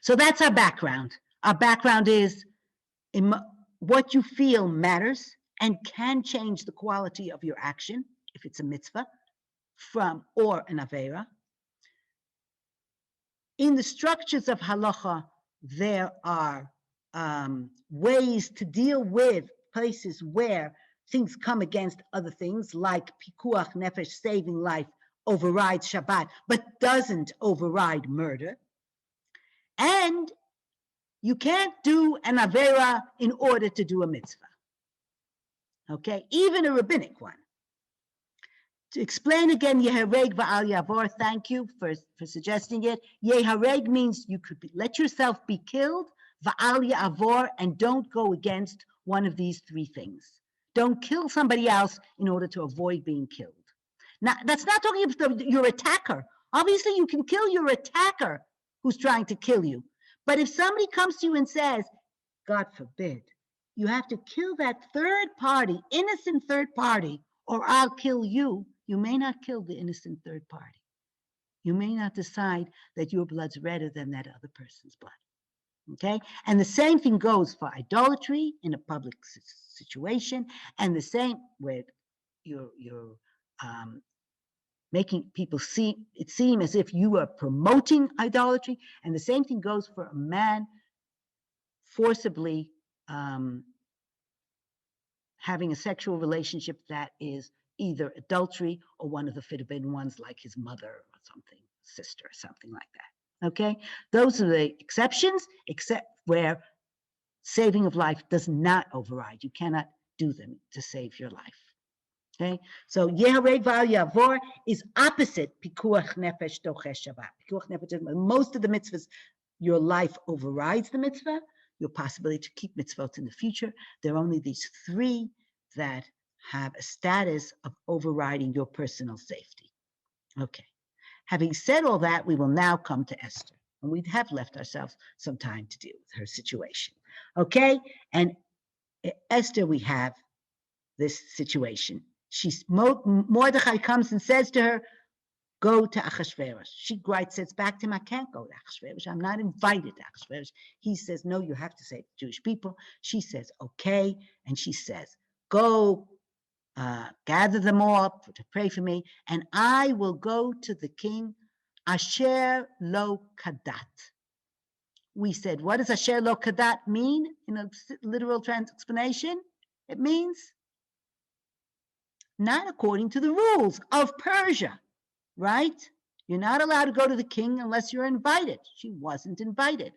So that's our background. Our background is what you feel matters and can change the quality of your action, if it's a mitzvah, or an avera. In the structures of halacha, there are ways to deal with places where things come against other things, like pikuach nefesh, saving life, overrides Shabbat, but doesn't override murder. And you can't do an avera in order to do a mitzvah. Okay, even a rabbinic one. To explain again, Yehareg va'al yavor, thank you for suggesting it. Yehareg means you could let yourself be killed, va'al yavor, and don't go against one of these three things. Don't kill somebody else in order to avoid being killed. Now, that's not talking about your attacker. Obviously, you can kill your attacker who's trying to kill you. But if somebody comes to you and says, God forbid, you have to kill that third party, innocent third party, or I'll kill you, you may not kill the innocent third party. You may not decide that your blood's redder than that other person's blood. Okay? And the same thing goes for idolatry in a public situation, and the same with you're making people seem as if you are promoting idolatry, and the same thing goes for a man forcibly having a sexual relationship that is either adultery or one of the forbidden ones, like his mother or something, sister or something like that. Okay, those are the exceptions, except where saving of life does not override. You cannot do them to save your life. Okay, so Yehareg va'al yavor is opposite pikuach nefesh dochesh Shabbat. Pikuach nefesh, most of the mitzvahs, your life overrides the mitzvah. Your possibility to keep mitzvot in the future. There are only these three that have a status of overriding your personal safety. Okay. Having said all that, we will now come to Esther. And we have left ourselves some time to deal with her situation. Okay? And Esther, we have this situation. Mordechai comes and says to her, go to Achashverosh. She says back to him, I can't go to Achashverosh. I'm not invited to Achashverosh. He says, no, you have to save the Jewish people. She says, okay. And she says, go gather them all to pray for me, and I will go to the king, Asher lo kadat. We said, what does Asher lo kadat mean in a literal explanation? It means not according to the rules of Persia. Right? You're not allowed to go to the king unless you're invited. She wasn't invited.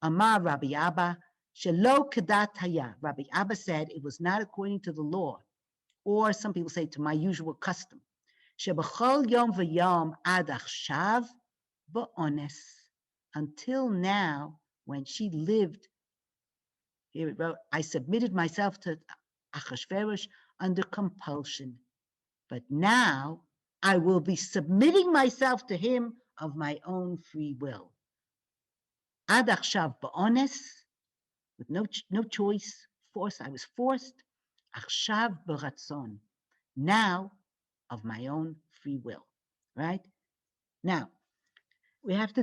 Amar Rabbi Abba, shelo kadat haya. Rabbi Abba said it was not according to the law, or some people say to my usual custom. Shebachol yom v'yom ad achshav ba'ones. Until now, when she lived, here it wrote, I submitted myself to Achashverosh under compulsion. But now, I will be submitting myself to him of my own free will. Ad achshav ba'ones, with no choice, force. I was forced. Achshav b'ratzon, now of my own free will. Right? Now, we have to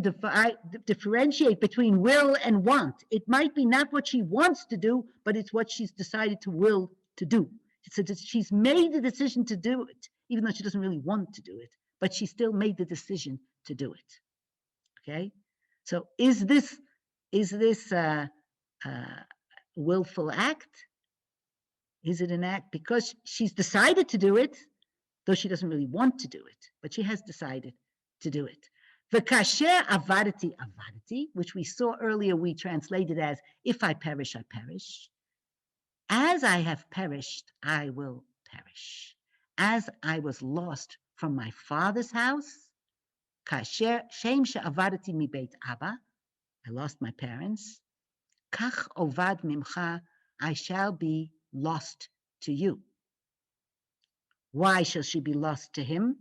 differentiate between will and want. It might be not what she wants to do, but it's what she's decided to will to do. So she's made the decision to do it, even though she doesn't really want to do it, but she still made the decision to do it. Okay, so is this willful act? Is it an act because she's decided to do it, though she doesn't really want to do it, but she has decided to do it? V'kasher avadati avadati, which we saw earlier, we translated as if I perish, I perish. As I have perished, I will perish. As I was lost from my father's house, kasher shem she'avadati mi beit Abba, I lost my parents. Kach ovad mimcha, I shall be lost to you. Why shall she be lost to him?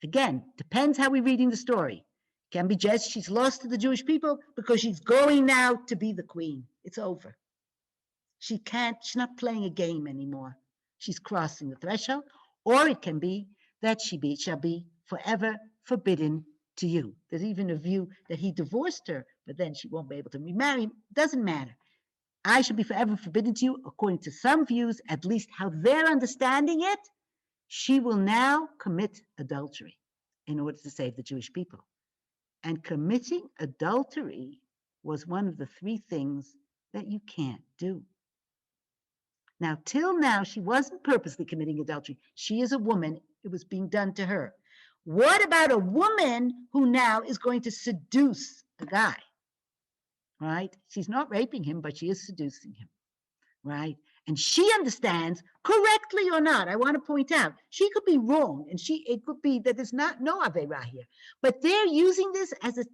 Again, depends how we're reading the story. Can be just she's lost to the Jewish people because she's going now to be the queen. It's over. She's not playing a game anymore. She's crossing the threshold. Or it can be that she shall be forever forbidden to you. There's even a view that he divorced her, but then she won't be able to remarry. Doesn't matter. I shall be forever forbidden to you. According to some views, at least how they're understanding it, she will now commit adultery in order to save the Jewish people. And committing adultery was one of the 3 things that you can't do. Now, till now, she wasn't purposely committing adultery. She is a woman. It was being done to her. What about a woman who now is going to seduce a guy? Right? She's not raping him, but she is seducing him. Right? And she understands, correctly or not, I want to point out, she could be wrong, and it could be that there's no Aveira here. But they're using this as a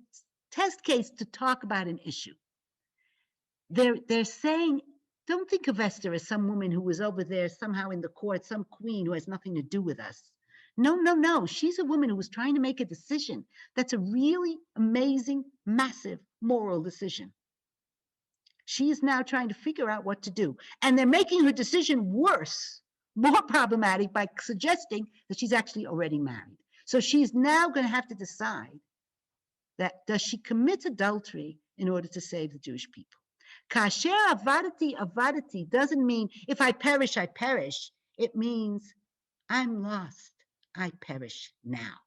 test case to talk about an issue. They're saying, don't think of Esther as some woman who was over there somehow in the court, some queen who has nothing to do with us. No. She's a woman who was trying to make a decision. That's a really amazing, massive moral decision. She is now trying to figure out what to do. And they're making her decision worse, more problematic, by suggesting that she's actually already married. So she's now going to have to decide that does she commit adultery in order to save the Jewish people? Kasher avadati doesn't mean if I perish, I perish. It means I'm lost. I perish now.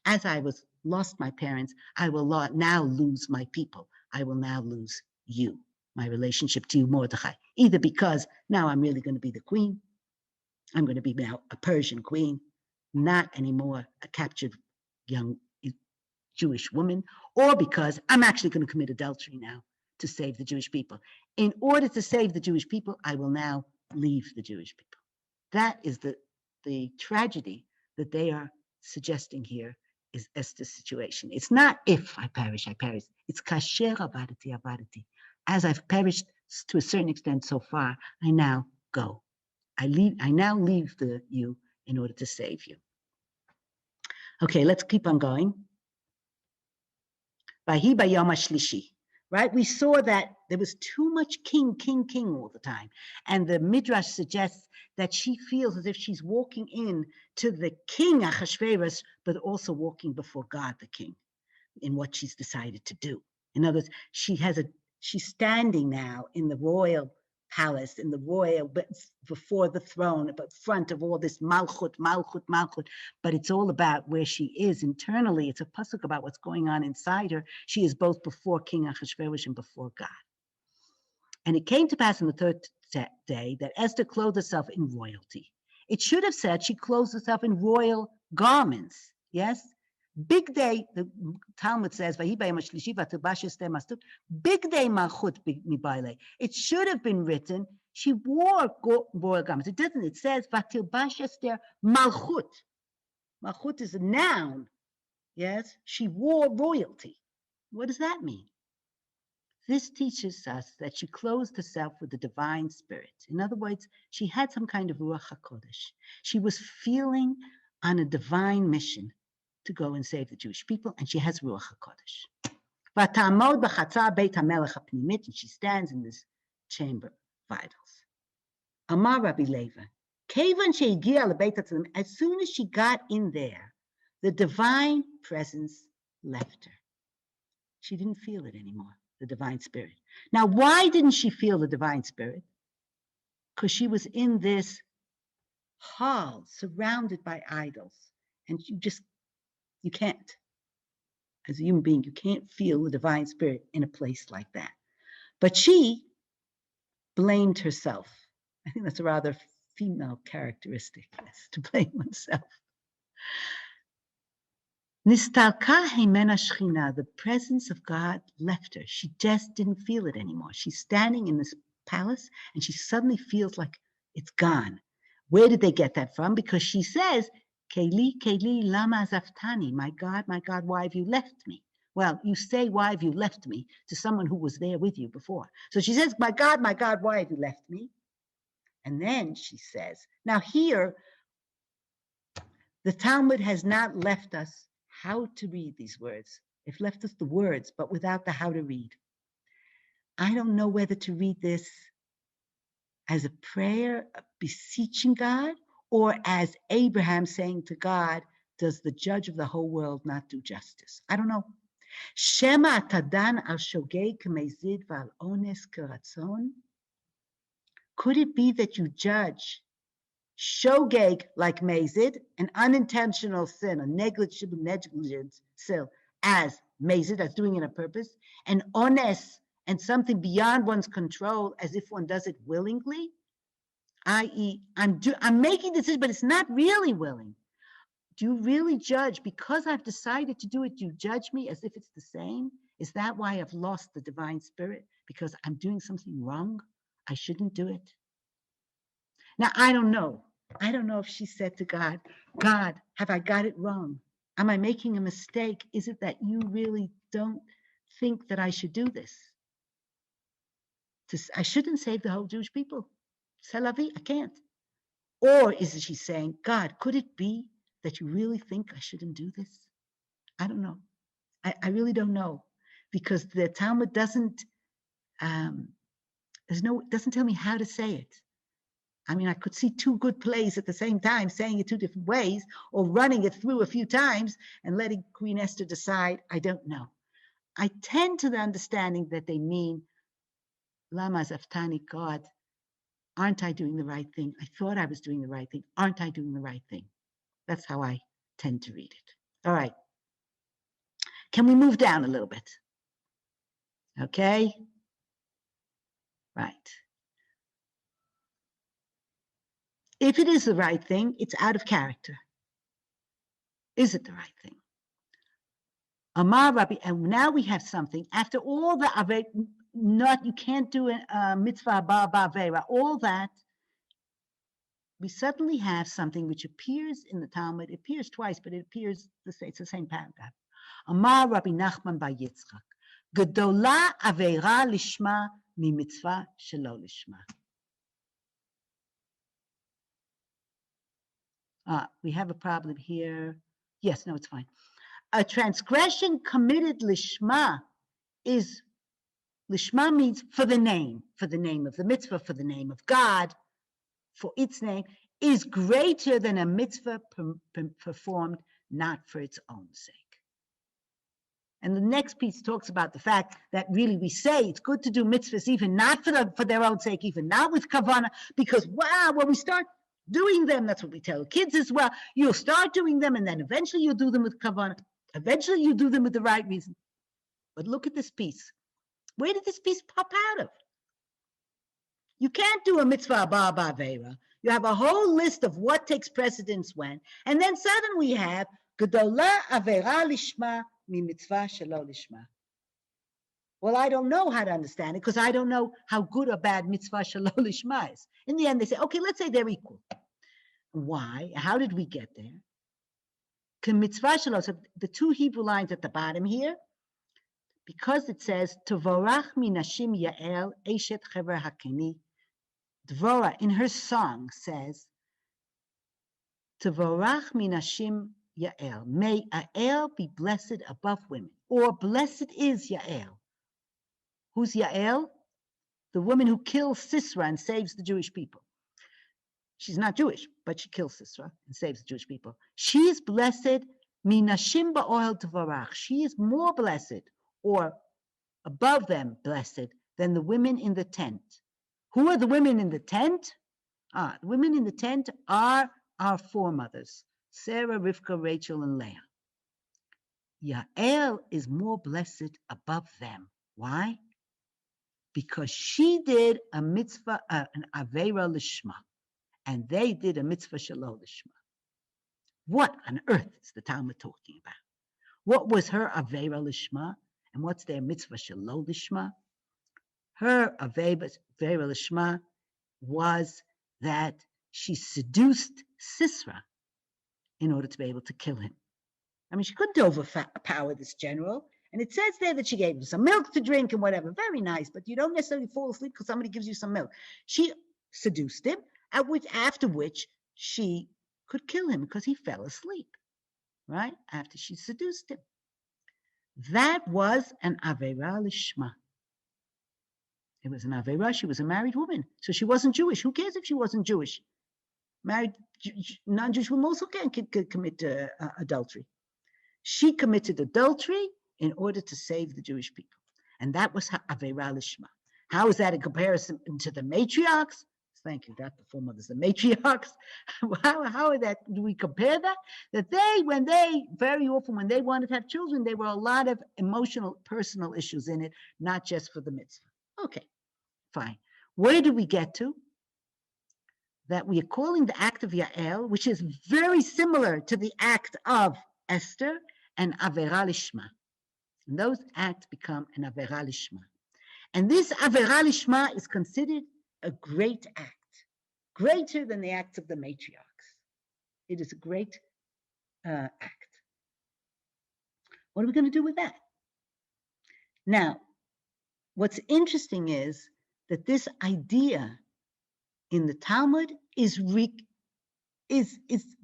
As I was lost my parents, I will now lose my people. I will now lose you, my relationship to you, Mordechai. Either because now I'm really going to be the queen. I'm going to be now a Persian queen, not anymore a captured young Jewish woman, or because I'm actually going to commit adultery now to save the Jewish people. In order to save the Jewish people, I will now leave the Jewish people. That is the tragedy that they are suggesting here is Esther's situation. It's not if I perish, I perish. It's kasher avadati. As I've perished to a certain extent so far, I now go. I now leave you in order to save you. Okay, let's keep on going. Vahi bayom hashlishi. Right? We saw that there was too much king all the time. And the Midrash suggests that she feels as if she's walking in to the king Achashverosh, but also walking before God, the king, in what she's decided to do. In other words, she's standing now in the royal palace, in the royal, before the throne, but front of all this malchut. But it's all about where she is internally. It's a pasuk about what's going on inside her. She is both before King Achashverosh and before God. And it came to pass on the 3rd day that Esther clothed herself in royalty. It should have said she clothed herself in royal garments. Yes? Big day, the Talmud says, big day malchut mibaile. It should have been written, she wore royal garments. It doesn't. It says, vatilbash Esther malchut. Malchut is a noun. Yes? She wore royalty. What does that mean? This teaches us that she clothed herself with the divine spirit. In other words, she had some kind of Ruach HaKodesh. She was feeling on a divine mission to go and save the Jewish people, and she has Ruach HaKodesh. And she stands in this chamber of idols. Amar Rabbi Leva, as soon as she got in there, the divine presence left her. She didn't feel it anymore, the divine spirit. Now, why didn't she feel the divine spirit? Because she was in this hall surrounded by idols, and you can't, as a human being, you can't feel the divine spirit in a place like that. But she blamed herself. I think that's a rather female characteristic, to blame oneself. Nistalka hemena shchina, the presence of God left her. She just didn't feel it anymore. She's standing in this palace and she suddenly feels like it's gone. Where did they get that from? Because she says, Keli, lama zaftani, my God, why have you left me? Well, you say, why have you left me, to someone who was there with you before. So she says, my God, why have you left me? And then she says, now here, The Talmud has not left us how to read these words. It's left us the words, but without the how to read. I don't know whether to read this as a prayer, beseeching God, or as Abraham saying to God, does the judge of the whole world not do justice? I don't know. Shema tadan al shogeg k'mezid v'al ones k'ratzon. Could it be that you judge shogeg like mezid, an unintentional sin, a negligible negligence sin, as mezid, as doing it on purpose, and ones, and something beyond one's control, as if one does it willingly? I.e., I'm making this decision, but it's not really willing. Do you really judge because I've decided to do it? Do you judge me as if it's the same? Is that why I've lost the divine spirit? Because I'm doing something wrong? I shouldn't do it. Now, I don't know. I don't know if she said to God, God, have I got it wrong? Am I making a mistake? Is it that you really don't think that I should do this? I shouldn't save the whole Jewish people. C'est la vie, I can't. Or is she saying, God, could it be that you really think I shouldn't do this? I don't know. I really don't know, because the Talmud doesn't tell me how to say it. I mean, I could see two good plays at the same time, saying it two different ways, or running it through a few times and letting Queen Esther decide. I don't know. I tend to the understanding that they mean, Lama Zaftani, God, aren't I doing the right thing? I thought I was doing the right thing. Aren't I doing the right thing? That's how I tend to read it. All right. Can we move down a little bit? Okay. Right. If it is the right thing, it's out of character. Is it the right thing? Amar Rabbi, and now we have something. After all the you can't do a mitzvah habara, all that, we suddenly have something which appears in the Talmud. It appears twice, but it's the same paragraph. Amar Rabbi Nachman bar Yitzchak, Gedola aveira lishma mi mitzvah shelo lishma. We have a problem here. Yes, no, it's fine. A transgression committed lishma lishma means for the name of the mitzvah, for the name of God, for its name, is greater than a mitzvah performed not for its own sake. And the next piece talks about the fact that really we say it's good to do mitzvahs even not for their own sake, even not with kavanah, because wow, when we start doing them, that's what we tell kids as well, you'll start doing them and then eventually you'll do them with kavanah. Eventually you'll do them with the right reason. But look at this piece. Where did this piece pop out of? You can't do a mitzvah habara b'aveira. You have a whole list of what takes precedence when, and then suddenly we have gedola aveira lishma mi mitzvah shelo lishma. Well, I don't know how to understand it because I don't know how good or bad mitzvah shelo lishma is. In the end, they say, okay, let's say they're equal. Why? How did we get there? Mitzvah shelo, so the two Hebrew lines at the bottom here, because it says Tvorach minashim Yael eshet chever hakeni. Dvorah in her song says Tvorach minashim Yael. May Yael be blessed above women, or blessed is Yael. Who's Yael? The woman who kills Sisera and saves the Jewish people. She's not Jewish, but she kills Sisera and saves the Jewish people. She is blessed, minashim ba'ohel tvorach. She is more blessed, or above them blessed, than the women in the tent. Who are the women in the tent? The women in the tent are our foremothers, Sarah, Rivka, Rachel, and Leah. Yael is more blessed above them. Why? Because she did a mitzvah, an aveira lishma, and they did a mitzvah shelo lishma. What on earth is the Talmud talking about? What was her aveira lishma, and what's their mitzvah shelo lishma? Her aveira lishma was that she seduced Sisera in order to be able to kill him. I mean, she couldn't overpower this general. And it says there that she gave him some milk to drink and whatever. Very nice, but you don't necessarily fall asleep because somebody gives you some milk. She seduced him, after which she could kill him because he fell asleep, right? After she seduced him. That was an Avera Lishma. It was an Avera. She was a married woman. So she wasn't Jewish. Who cares if she wasn't Jewish? Married non-Jewish women also can commit adultery. She committed adultery in order to save the Jewish people. And that was Avera Lishma. How is that in comparison to the matriarchs? Thank you, not the foremothers, the matriarchs. How do we compare that? That very often when they wanted to have children, there were a lot of emotional, personal issues in it, not just for the mitzvah. Okay, fine. Where do we get to? That we are calling the Act of Yael, which is very similar to the Act of Esther, an Avera Lishma. And those acts become an Avera Lishma. And this Avera Lishma is considered a great act, greater than the acts of the matriarchs. It is a great act. What are we going to do with that? Now, what's interesting is that this idea in the Talmud is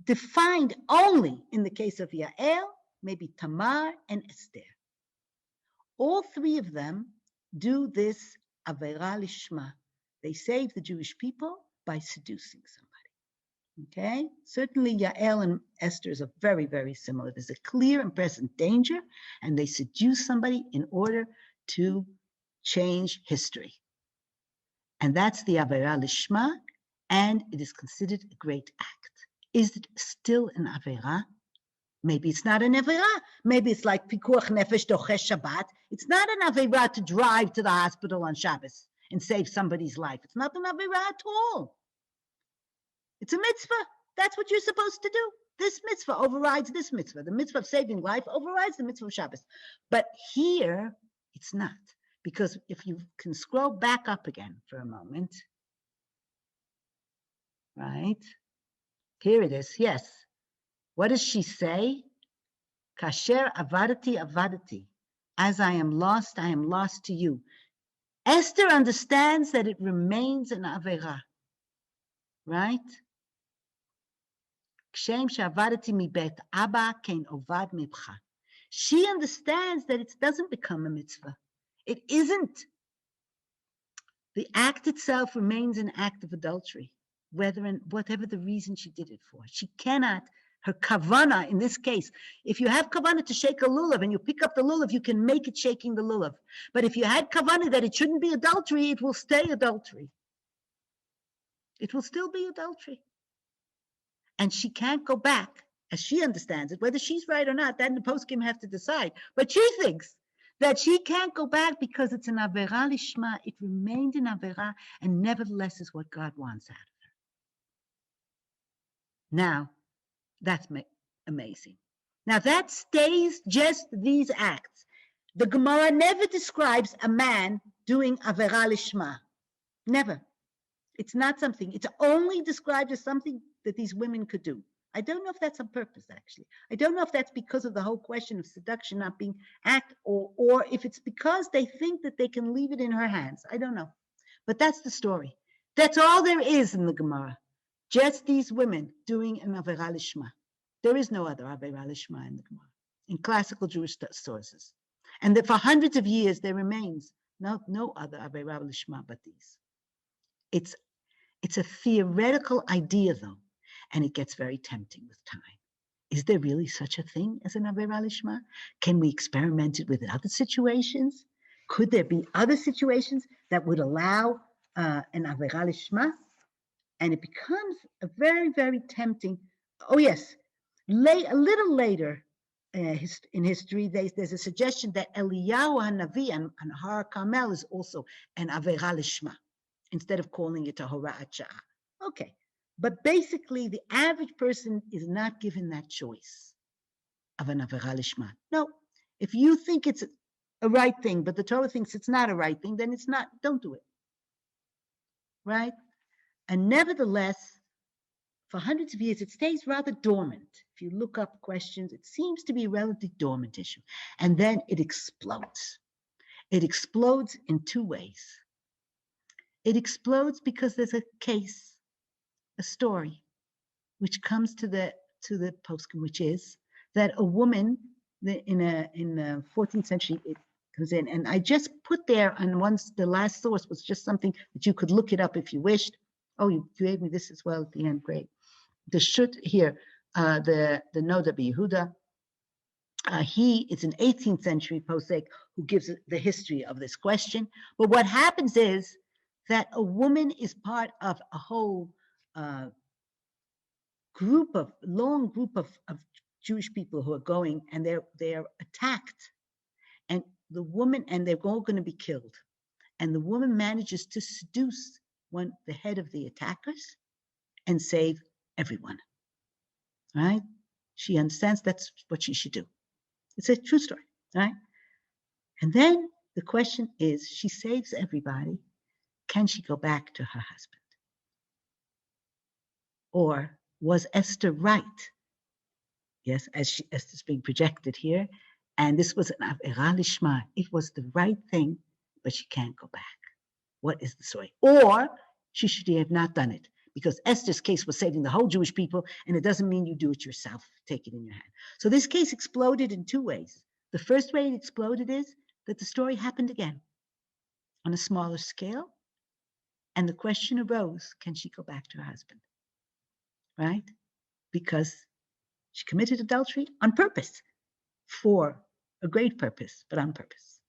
defined only in the case of Yael, maybe Tamar, and Esther. All three of them do this Avera Lishma. They save the Jewish people by seducing somebody. Okay? Certainly Yael and Esther's are very, very similar. There's a clear and present danger, and they seduce somebody in order to change history. And that's the Avera Lishma, and it is considered a great act. Is it still an Avera? Maybe it's not an Avera. Maybe it's like Pikuach Nefesh Dochesh Shabbat. It's not an Avera to drive to the hospital on Shabbos and save somebody's life. It's not an Avera at all. It's a mitzvah. That's what you're supposed to do. This mitzvah overrides this mitzvah. The mitzvah of saving life overrides the mitzvah of Shabbos. But here, it's not. Because if you can scroll back up again for a moment, right? Here it is, yes. What does she say? Kasher avadati avadati. As I am lost to you. Esther understands that it remains an Avera, right? Kshem shavadati mibet abba kein ovad mibcha. She understands that it doesn't become a mitzvah. It isn't. The act itself remains an act of adultery, whatever the reason she did it for. She cannot, her kavana in this case, if you have kavana to shake a lulav and you pick up the lulav, you can make it shaking the lulav. But if you had kavana that it shouldn't be adultery, it will stay adultery. It will still be adultery. And she can't go back, as she understands it, whether she's right or not, that in the poskim have to decide. But she thinks that she can't go back because it's an Avera Lishma. It remained an Avera, and nevertheless is what God wants out of her. Now, that's amazing. Now, that stays just these acts. The Gemara never describes a man doing Avera Lishma. Never. It's not something. It's only described as something that these women could do. I don't know if that's on purpose, actually. I don't know if that's because of the whole question of seduction not being act, or if it's because they think that they can leave it in her hands. I don't know. But that's the story. That's all there is in the Gemara. Just these women doing an Avera Lishma. There is no other Avera Lishma in the Gemara, in classical Jewish sources. And that for hundreds of years there remains no other Avera Lishma but these. It's a theoretical idea, though. And it gets very tempting with time. Is there really such a thing as an Avera Lishma? Can we experiment it with other situations? Could there be other situations that would allow an Avera Lishma? And it becomes a very, very tempting. Oh, yes. A little later in history, there's a suggestion that Eliyahu HaNavi and Har Carmel is also an Avera Lishma, instead of calling it a Hora'at Sha'ah. Okay. But basically, the average person is not given that choice of an Avera Lishma. No, if you think it's a right thing, but the Torah thinks it's not a right thing, then it's not, don't do it. Right? And nevertheless, for hundreds of years, it stays rather dormant. If you look up questions, it seems to be a relatively dormant issue. And then it explodes. It explodes in two ways. It explodes because there's a case, a story. which comes to the poskim, which is that a woman in the 14th century, it comes in, and I just put there, and once the last source was just something that you could look it up if you wished. Oh, you gave me this as well at the end, great. The Shut here, the Noda Yehuda, he is an 18th century posek who gives the history of this question. But what happens is that a woman is part of a whole long group of Jewish people who are going, and they're attacked, and they're all going to be killed, and the woman manages to seduce the head of the attackers and save everyone. Right? She understands that's what she should do. It's a true story, right? And then the question is, she saves everybody. Can she go back to her husband? Or was Esther right? Yes, as Esther's being projected here. And this was an Avera Lishma. It was the right thing, but she can't go back. What is the story? Or she should have not done it, because Esther's case was saving the whole Jewish people, and it doesn't mean you do it yourself, take it in your hand. So this case exploded in two ways. The first way it exploded is that the story happened again on a smaller scale, and the question arose, can she go back to her husband? Right? Because she committed adultery on purpose, for a great purpose, but on purpose.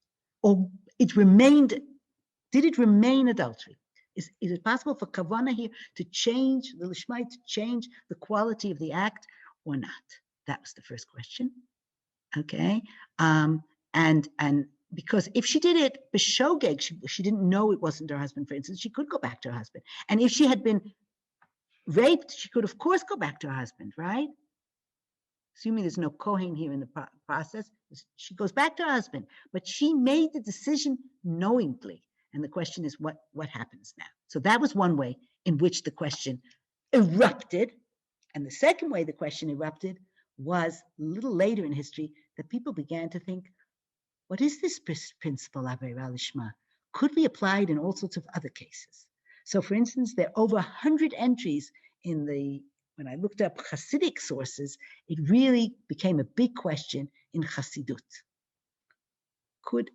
Or did it remain adultery? Is it possible for Kavana here to change the Lishmai, to change the quality of the act or not? That was the first question. Okay. And because if she did it b'shogeg, she didn't know it wasn't her husband, for instance, she could go back to her husband. And if she had been raped, she could, of course, go back to her husband, right? Assuming there's no Kohen here in the process, she goes back to her husband. But she made the decision knowingly. And the question is, what happens now? So that was one way in which the question erupted. And the second way the question erupted was a little later in history, that people began to think, what is this principle, Avera Lishma? Could be applied in all sorts of other cases. So for instance, there are over 100 entries when I looked up Hasidic sources, it really became a big question in Hasidut. Could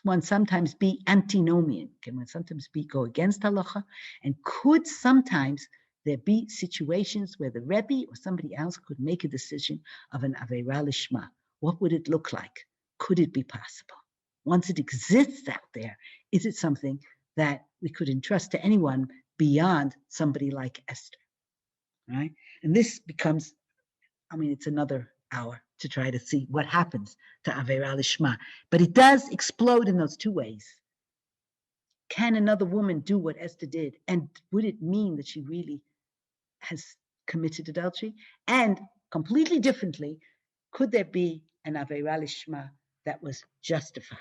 one sometimes be antinomian? Can one sometimes go against halacha? And could sometimes there be situations where the Rebbe or somebody else could make a decision of an Avera Lishma? What would it look like? Could it be possible? Once it exists out there, is it something that we could entrust to anyone beyond somebody like Esther? Right? And this becomes, it's another hour to try to see what happens to Avera Lishma. But it does explode in those two ways. Can another woman do what Esther did? And would it mean that she really has committed adultery? And completely differently, could there be an Avera Lishma that was justified?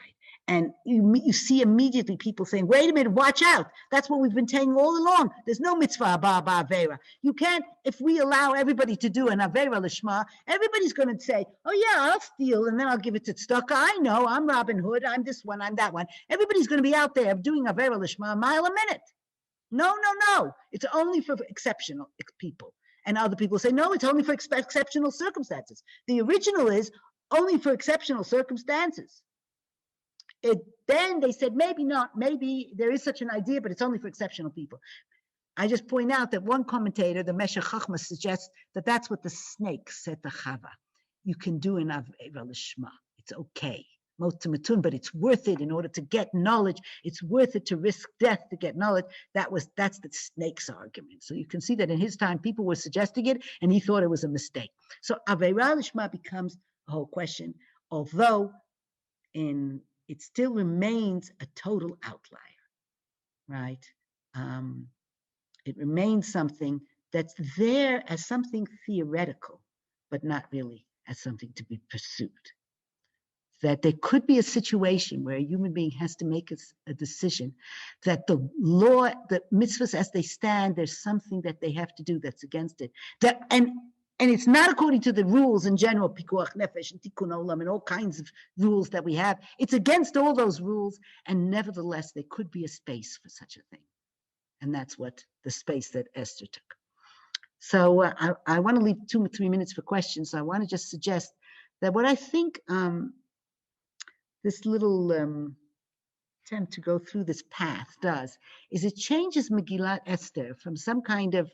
And you see immediately people saying, wait a minute, watch out. That's what we've been saying all along. There's no Mitzvah Habara Avera. You can't, if we allow everybody to do an Avera Lishma, everybody's going to say, oh yeah, I'll steal and then I'll give it to tzedakah. I know, I'm Robin Hood, I'm this one, I'm that one. Everybody's going to be out there doing Avera Lishma a mile a minute. No. It's only for exceptional people. And other people say, no, it's only for exceptional circumstances. The original is only for exceptional circumstances. Then they said, maybe not, maybe there is such an idea, but it's only for exceptional people. I just point out that one commentator, the Meshech Chachma, suggests that that's what the snake said to Chava. You can do an Avera Lishma. It's okay. But it's worth it in order to get knowledge. It's worth it to risk death to get knowledge. That's the snake's argument. So you can see that in his time, people were suggesting it, and he thought it was a mistake. So Avera Lishma becomes a whole question, although it still remains a total outlier, right? It remains something that's there as something theoretical, but not really as something to be pursued. That there could be a situation where a human being has to make a decision that the law, the mitzvahs as they stand, there's something that they have to do that's against it. And it's not according to the rules in general, pikuach nefesh and tikkun olam and all kinds of rules that we have. It's against all those rules, and nevertheless, there could be a space for such a thing. And that's what the space that Esther took. So I want to leave 2 or 3 minutes for questions. So I want to just suggest that what I think this little attempt to go through this path does is it changes Megillah Esther from some kind of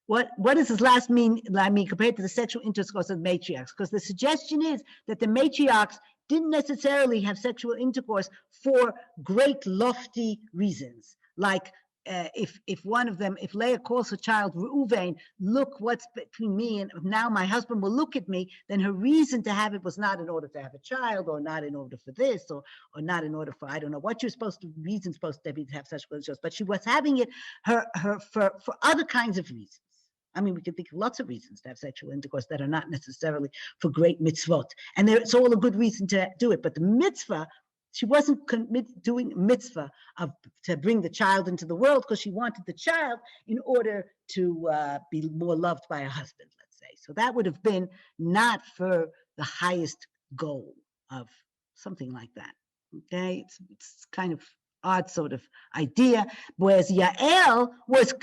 what does this last mean compared to the sexual intercourse of matriarchs? Because the suggestion is that the matriarchs didn't necessarily have sexual intercourse for great lofty reasons, like if one of them, if Leah calls her child Reuven, look what's between me and now my husband will look at me, then her reason to have it was not in order to have a child, or not in order for this, or not in order for, I don't know what you're supposed to be to have sexual intercourse, but she was having it for other kinds of reasons. I mean, we can think of lots of reasons to have sexual intercourse that are not necessarily for great mitzvot. And it's all a good reason to do it. But the mitzvah, she wasn't doing mitzvah to bring the child into the world because she wanted the child in order to be more loved by her husband, let's say. So that would have been not for the highest goal of something like that. Okay, it's kind of odd sort of idea. Whereas Yael was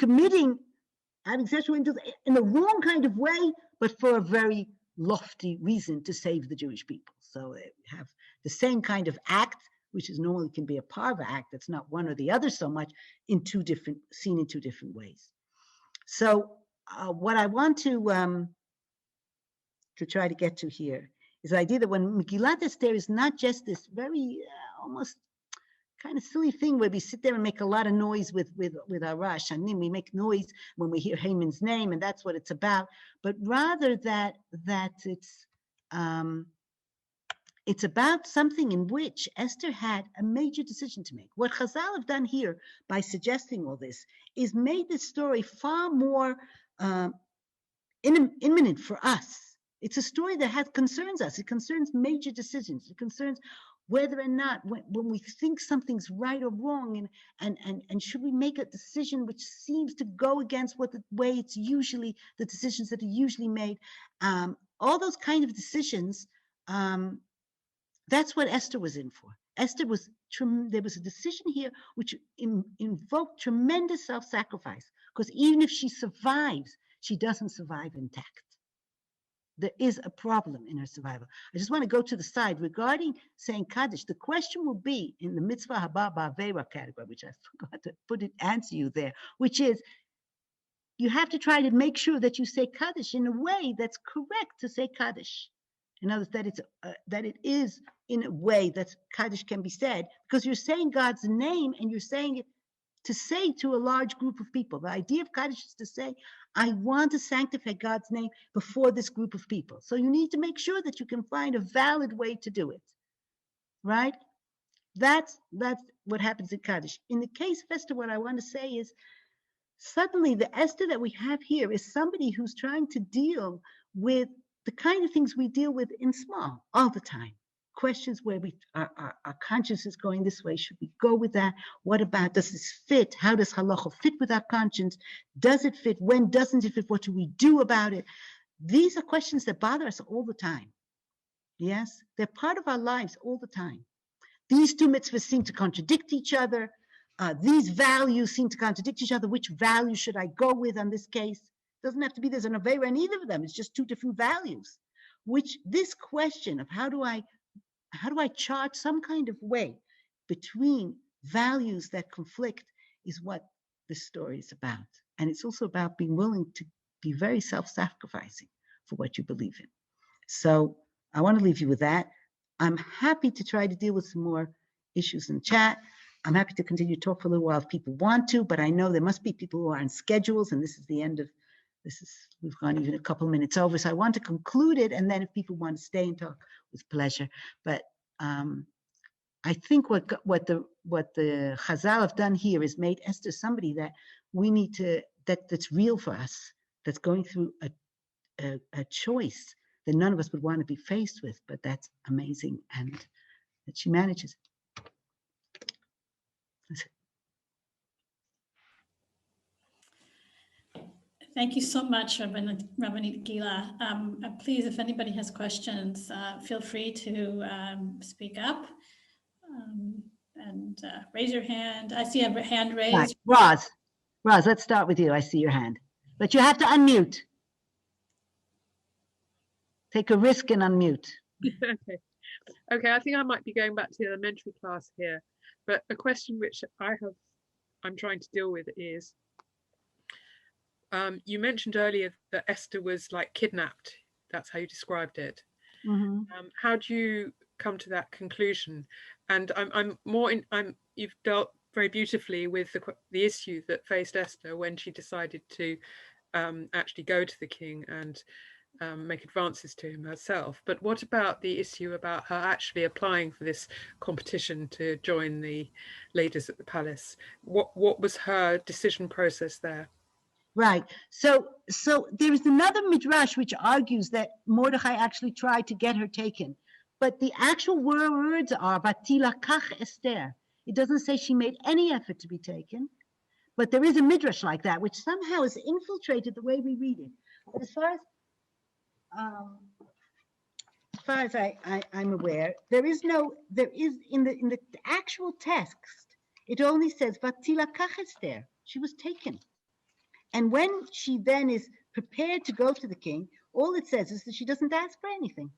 having sexual intercourse in the wrong kind of way, but for a very lofty reason, to save the Jewish people. So we have the same kind of act, which is normally can be a parva act, that's not one or the other so much, seen in two different ways. So what I want to try to get to here is the idea that when Megillat Esther is not just this very almost kind of silly thing where we sit there and make a lot of noise with our Rosh Hashanah. We make noise when we hear Haman's name, and that's what it's about. But rather that it's about something in which Esther had a major decision to make. What Chazal have done here by suggesting all this is made this story far more imminent for us. It's a story that concerns us. It concerns major decisions. It concerns whether or not when we think something's right or wrong, and should we make a decision which seems to go against the way it's usually, the decisions that are usually made, all those kind of decisions, that's what Esther was in for. There was a decision here which invoked tremendous self-sacrifice, because even if she survives, she doesn't survive intact. There is a problem in her survival. I just want to go to the side regarding saying Kaddish. The question will be in the Mitzvah Habara category, which I forgot to answer you there, which is you have to try to make sure that you say Kaddish in a way that's correct to say Kaddish. In other words, that it is in a way that Kaddish can be said, because you're saying God's name and you're saying it to say to a large group of people. The idea of Kaddish is to say, I want to sanctify God's name before this group of people. So you need to make sure that you can find a valid way to do it, right? That's what happens in Kaddish. In the case of Esther, what I want to say is, suddenly the Esther that we have here is somebody who's trying to deal with the kind of things we deal with in small all the time. Questions where our conscience is going this way. Should we go with that? What about, does this fit? How does halacha fit with our conscience? Does it fit? When doesn't it fit? What do we do about it? These are questions that bother us all the time. Yes, they're part of our lives all the time. These two mitzvahs seem to contradict each other. These values seem to contradict each other. Which value should I go with on this case? Doesn't have to be there's an avera in either of them. It's just two different values. Which this question of how do I chart some kind of way between values that conflict is what this story is about. And it's also about being willing to be very self-sacrificing for what you believe in. So I want to leave you with that. I'm happy to try to deal with some more issues in chat. I'm happy to continue to talk for a little while if people want to, but I know there must be people who are on schedules, and this is the end of we've gone even a couple minutes over, so I want to conclude it, and then if people want to stay and talk, with pleasure. But I think what the Chazal have done here is made Esther somebody that we need to, that's real for us, that's going through a choice that none of us would want to be faced with, but that's amazing, and that she manages it. That's it. Thank you so much, Rabbanit Gilla. Please, if anybody has questions, feel free to speak up and raise your hand. I see a hand raised. Right. Roz. Roz, let's start with you. I see your hand. But you have to unmute. Take a risk and unmute. Okay. Okay, I think I might be going back to the elementary class here, but a question which I'm trying to deal with is, you mentioned earlier that Esther was like kidnapped. That's how you described it. Mm-hmm. How do you come to that conclusion? And you've dealt very beautifully with the issue that faced Esther when she decided to actually go to the king and make advances to him herself. But what about the issue about her actually applying for this competition to join the ladies at the palace? What was her decision process there? Right. So there is another midrash which argues that Mordechai actually tried to get her taken, but the actual words are "Vatilakach Esther." It doesn't say she made any effort to be taken, but there is a midrash like that which somehow has infiltrated the way we read it. But as far as I'm aware, there is in the actual text, it only says "Vatilakach Esther." She was taken. And when she then is prepared to go to the king, all it says is that she doesn't ask for anything.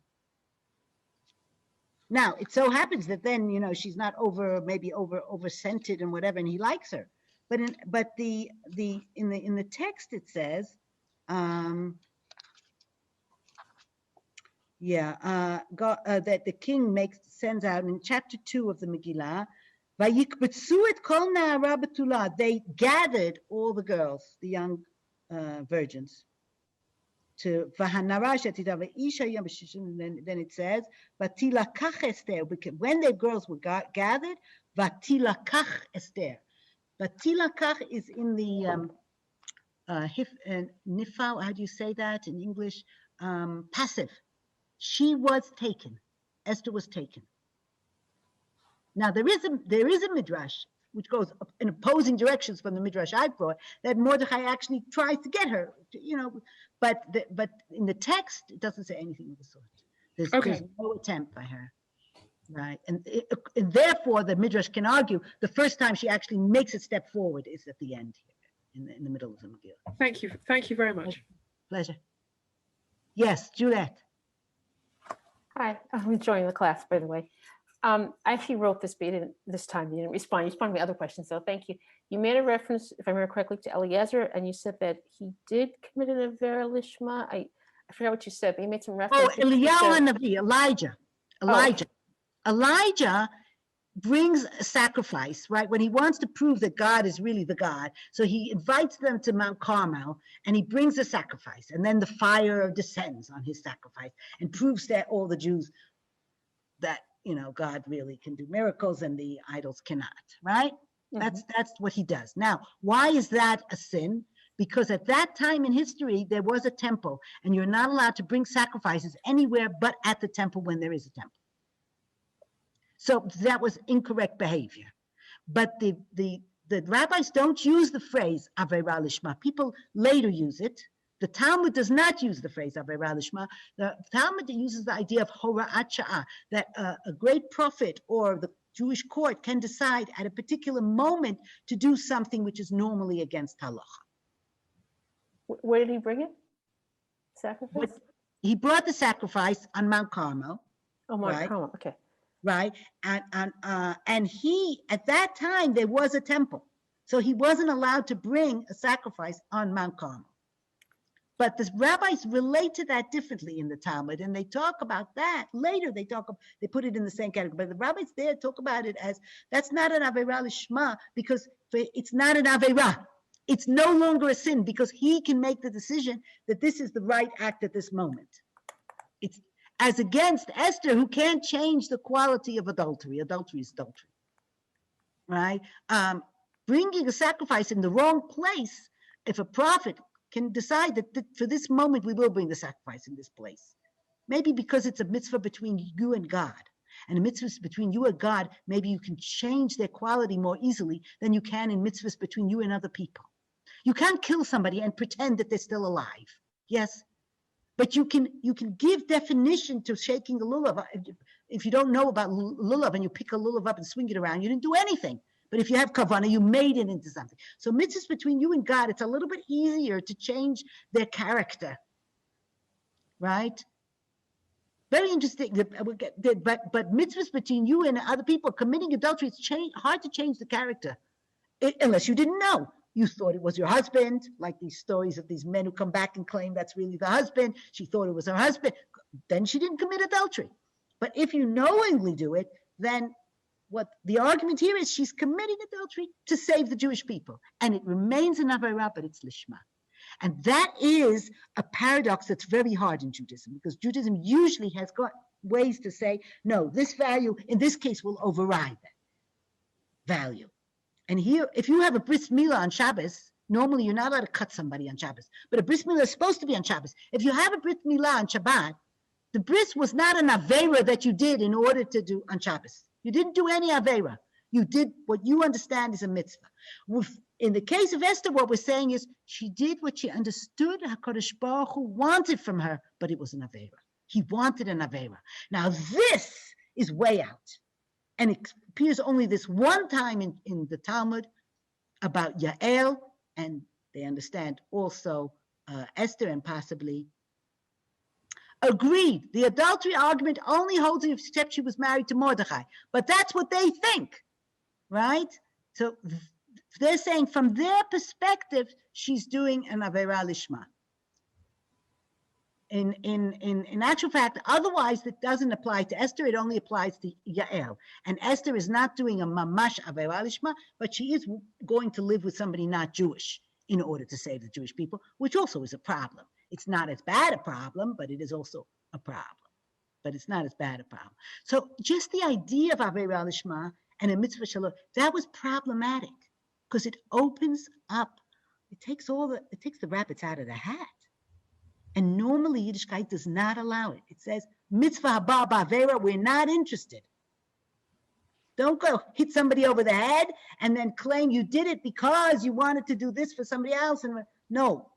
Now, it so happens that then, she's not over scented and whatever, and he likes her. But in the text it says, that the king sends out in chapter 2 of the Megillah, they gathered all the girls, the young virgins, to then it says, when the girls were gathered, Vatilakach Esther. Vatilakach is in the nifal, how do you say that in English? Passive. She was taken. Esther was taken. Now there is a midrash which goes in opposing directions from the midrash I brought, that Mordechai actually tries to get her, but in the text it doesn't say anything of the sort. There's no attempt by her, right? And therefore the midrash can argue the first time she actually makes a step forward is at the end here, in the middle of the Megillah. Thank you very much. Pleasure. Yes, Juliet. Hi, I'm enjoying the class, by the way. I actually wrote this, but this time you didn't respond. You responded to my other questions, so thank you. You made a reference, if I remember correctly, to Eliezer, and you said that he did commit an Avera Lishma. I forgot what you said, but you made some reference. Oh, Elijah. Elijah brings a sacrifice, right? When he wants to prove that God is really the God, so he invites them to Mount Carmel, and he brings a sacrifice, and then the fire descends on his sacrifice and proves that all the Jews that God really can do miracles and the idols cannot, right? Mm-hmm. That's what he does. Now, why is that a sin? Because at that time in history, there was a temple, and you're not allowed to bring sacrifices anywhere but at the temple when there is a temple. So that was incorrect behavior. But the rabbis don't use the phrase Avera Lishma. People later use it. The Talmud does not use the phrase Avera Lishma. The Talmud uses the idea of Hora'at Sha'ah, that a great prophet or the Jewish court can decide at a particular moment to do something which is normally against halacha. Where did he bring it? Sacrifice? He brought the sacrifice on Mount Carmel. Oh, Mount Carmel, okay. Right, and he, at that time, there was a temple. So he wasn't allowed to bring a sacrifice on Mount Carmel. But the rabbis relate to that differently in the Talmud, and they talk about that. Later, they put it in the same category. But the rabbis there talk about it as, that's not an Avera Lishma, because it's not an Avera. It's no longer a sin, because he can make the decision that this is the right act at this moment. It's as against Esther, who can't change the quality of adultery. Adultery is adultery, right? Bringing a sacrifice in the wrong place, if a prophet can decide that for this moment we will bring the sacrifice in this place. Maybe because it's a mitzvah between you and God. And a mitzvah between you and God, maybe you can change their quality more easily than you can in mitzvahs between you and other people. You can't kill somebody and pretend that they're still alive. Yes? But you can give definition to shaking the lulav. If you don't know about lulav and you pick a lulav up and swing it around, you didn't do anything. But if you have kavanah, you made it into something. So mitzvahs between you and God, it's a little bit easier to change their character, right? Very interesting. But mitzvahs between you and other people committing adultery, it's hard to change the character, unless you didn't know. You thought it was your husband, like these stories of these men who come back and claim that's really the husband. She thought it was her husband. Then she didn't commit adultery. But if you knowingly do it, then what the argument here is, she's committing adultery to save the Jewish people. And it remains an avera, but it's lishma. And that is a paradox that's very hard in Judaism, because Judaism usually has got ways to say, no, this value in this case will override that value. And here, if you have a bris milah on Shabbos, normally you're not allowed to cut somebody on Shabbos, but a bris milah is supposed to be on Shabbos. If you have a bris milah on Shabbat, the bris was not an avera that you did in order to do on Shabbos. You didn't do any avera. You did what you understand is a mitzvah. In the case of Esther, what we're saying is she did what she understood HaKadosh Baruch Hu wanted from her, but it was an avera. He wanted an avera. Now this is way out. And it appears only this one time in the Talmud about Yael, and they understand also Esther and possibly agreed. The adultery argument only holds except she was married to Mordechai. But that's what they think, right? So they're saying from their perspective, she's doing an Avera Lishma. In actual fact, otherwise it doesn't apply to Esther, it only applies to Yael. And Esther is not doing a mamash Avera Lishma, but she is going to live with somebody not Jewish in order to save the Jewish people, which also is a problem. It's not as bad a problem, but it is also a problem. But it's not as bad a problem. So just the idea of Avera Lishma and a mitzvah shalom, that was problematic because it opens up, it takes the rabbits out of the hat. And normally Yiddishkeit does not allow it. It says, Mitzvah Habara b'Avera, we're not interested. Don't go hit somebody over the head and then claim you did it because you wanted to do this for somebody else. And no,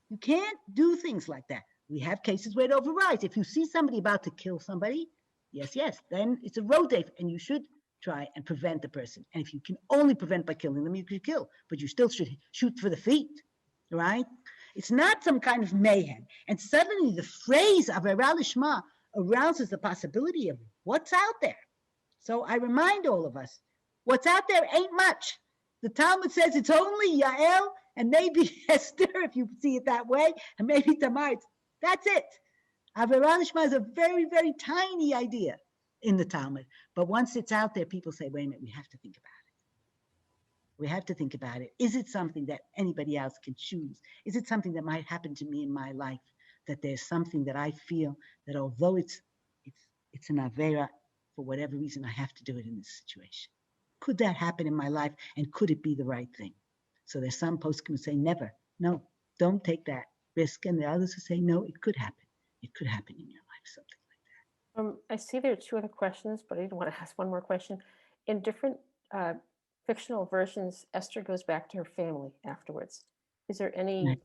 you can't do things like that. We have cases where it overrides. If you see somebody about to kill somebody, yes, then it's a rodef, and you should try and prevent the person. And if you can only prevent by killing them, you could kill, but you still should shoot for the feet, right? It's not some kind of mayhem. And suddenly the phrase Avera Lishma arouses the possibility of what's out there. So I remind all of us, what's out there ain't much. The Talmud says it's only Yael and maybe Esther, if you see it that way, and maybe Tamar. That's it. Avera Lishma is a very, very tiny idea in the Talmud. But once it's out there, people say, wait a minute, we have to think about it. We have to think about it. Is it something that anybody else can choose? Is it something that might happen to me in my life? That there's something that I feel that although it's an Avera, for whatever reason, I have to do it in this situation. Could that happen in my life? And could it be the right thing? So there's some poskim who say, never, no, don't take that risk. And the others who say, no, it could happen. It could happen in your life, something like that. I see there are two other questions, but I did want to ask one more question. In different fictional versions, Esther goes back to her family afterwards. Is there any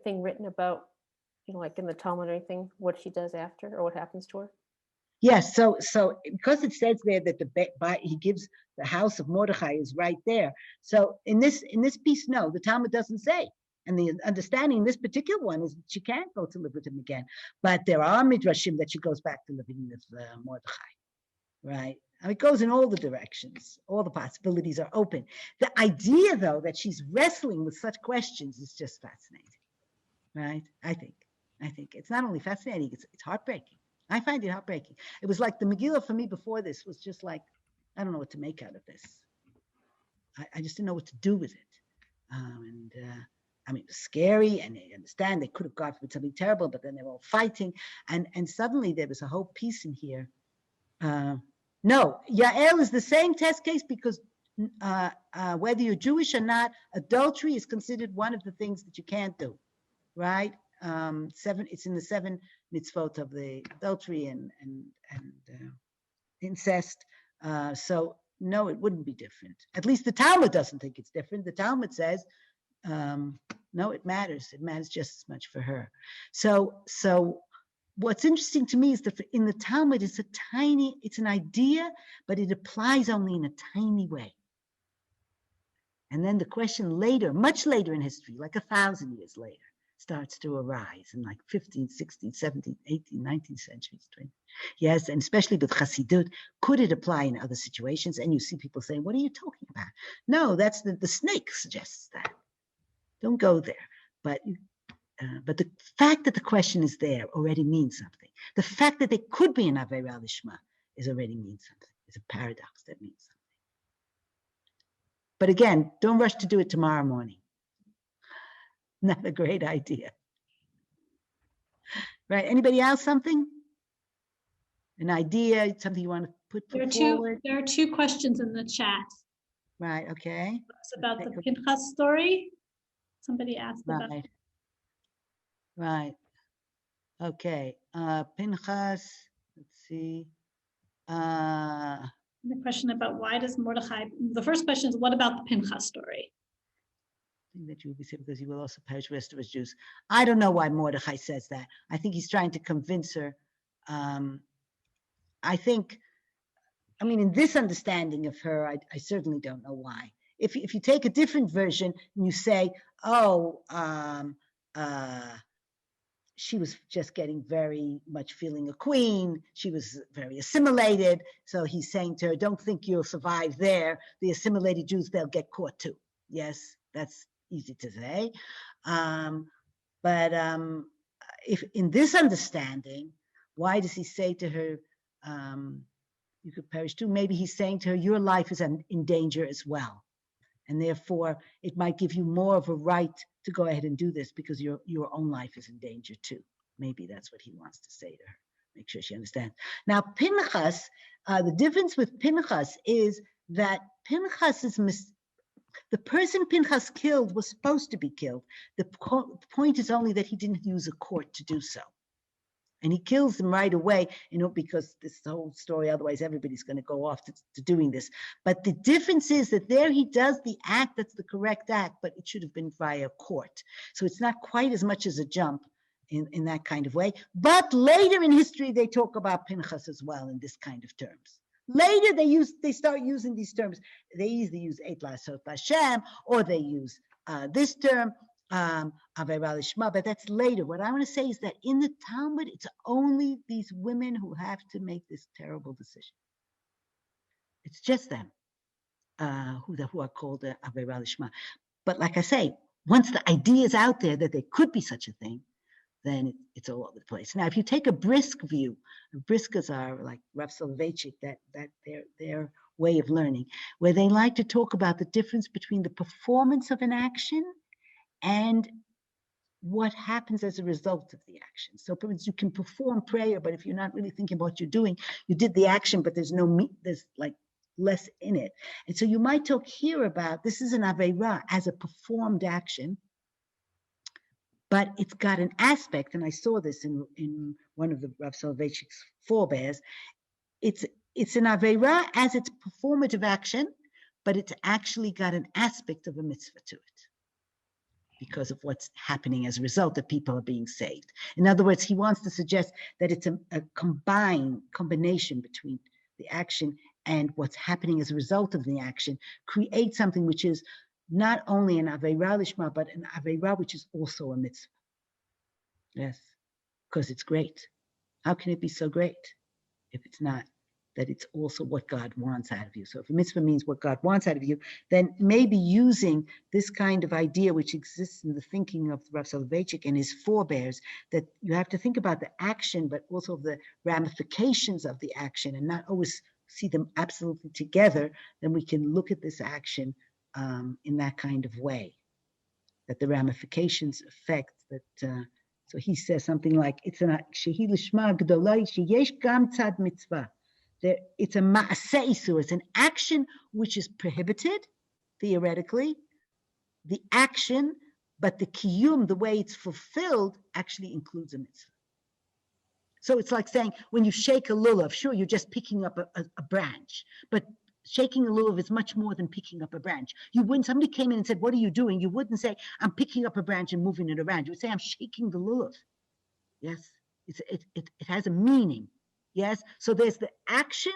thing written about, like in the Talmud or anything, what she does after or what happens to her? Yes, so because it says there that he gives the house of Mordechai is right there. So in this piece, no, the Talmud doesn't say. And the understanding in this particular one is she can't go to live with him again. But there are midrashim that she goes back to living with Mordechai, right? And it goes in all the directions. All the possibilities are open. The idea, though, that she's wrestling with such questions is just fascinating, right? I think it's not only fascinating, it's heartbreaking. I find it heartbreaking. It was like the Megillah for me before this was just like, I don't know what to make out of this. I just didn't know what to do with it. I mean, it was scary, and I understand they could have gone for something terrible, but then they were all fighting. And suddenly there was a whole piece in here. No, Yael is the same test case because whether you're Jewish or not, adultery is considered one of the things that you can't do, right? It's in the 7 mitzvot of the adultery and incest. So no, it wouldn't be different. At least the Talmud doesn't think it's different. The Talmud says, no, it matters. It matters just as much for her. So what's interesting to me is that in the Talmud, it's an idea, but it applies only in a tiny way. And then the question later, much later in history, like 1,000 years later, starts to arise in like 15th, 16th, 17th, 18th, 19th centuries. 20th. Yes, and especially with Chassidut, could it apply in other situations? And you see people saying, what are you talking about? No, that's the snake suggests that. Don't go there. But the fact that the question is there already means something. The fact that there could be an Aveira Lishma already means something. It's a paradox that means something. But again, don't rush to do it tomorrow morning. Not a great idea. Right, anybody else something? An idea, something you want to put forward? There are two questions in the chat. Right, okay. It's about the Pinchas story. Somebody asked about. Right. Okay. Pinchas, let's see. The question about why does Mordechai, the first question is, what about the Pinchas story? I think that you will be saved because you will also perish the rest of his Jews. I don't know why Mordechai says that. I think he's trying to convince her. I mean, in this understanding of her, I certainly don't know why. If you take a different version and you say, oh, she was just getting very much feeling a queen. She was very assimilated. So he's saying to her, don't think you'll survive there. The assimilated Jews, they'll get caught too. Yes, that's easy to say. But if in this understanding, why does he say to her, you could perish too? Maybe he's saying to her, your life is in danger as well. And therefore, it might give you more of a right to go ahead and do this because your own life is in danger too. Maybe that's what he wants to say to her. Make sure she understands. Now, Pinchas, the difference with Pinchas is that Pinchas is the person Pinchas killed was supposed to be killed. The point is only that he didn't use a court to do so. And he kills them right away, because this whole story, otherwise everybody's going to go off to doing this. But the difference is that there he does the act that's the correct act, but it should have been via court. So it's not quite as much as a jump in that kind of way. But later in history, they talk about Pinchas as well in this kind of terms. Later, they start using these terms. They either use Eit La'asot Hashem, or they use this term, Aveira Lishma, but that's later. What I want to say is that in the Talmud, it's only these women who have to make this terrible decision. It's just them who are called Aveira Lishma. But like I say, once the idea is out there that there could be such a thing, then it's all over the place. Now, if you take a brisk view, Briskas are like Rav Soloveitchik, that their way of learning, where they like to talk about the difference between the performance of an action and what happens as a result of the action. So for instance, you can perform prayer, but if you're not really thinking about what you're doing, you did the action, but there's like less in it. And so you might talk here about, this is an Aveira as a performed action, but it's got an aspect, and I saw this in one of the Rav Soloveitchik's forebears, it's an Aveira as its performative action, but it's actually got an aspect of a mitzvah to it because of what's happening as a result that people are being saved. In other words, he wants to suggest that it's a combination between the action and what's happening as a result of the action, create something which is not only an Aveira Lishma, but an Aveira which is also a mitzvah. Yes, because it's great. How can it be so great if it's not that it's also what God wants out of you? So if a mitzvah means what God wants out of you, then maybe using this kind of idea which exists in the thinking of Rav Soloveitchik and his forebears, that you have to think about the action, but also the ramifications of the action and not always see them absolutely together, then we can look at this action in that kind of way, that the ramifications affect that. So he says something like, it's an shehi lishma gdolai sheyesh gam tzad mitzvah. It's a ma'aseh isur, it's an action which is prohibited, theoretically, the action, but the kiyum, the way it's fulfilled, actually includes a mitzvah. So it's like saying, when you shake a lulav, sure, you're just picking up a branch, but shaking a lulav is much more than picking up a branch. When somebody came in and said, what are you doing? You wouldn't say, I'm picking up a branch and moving it around. You would say, I'm shaking the lulav. Yes, It has a meaning. Yes. So there's the action,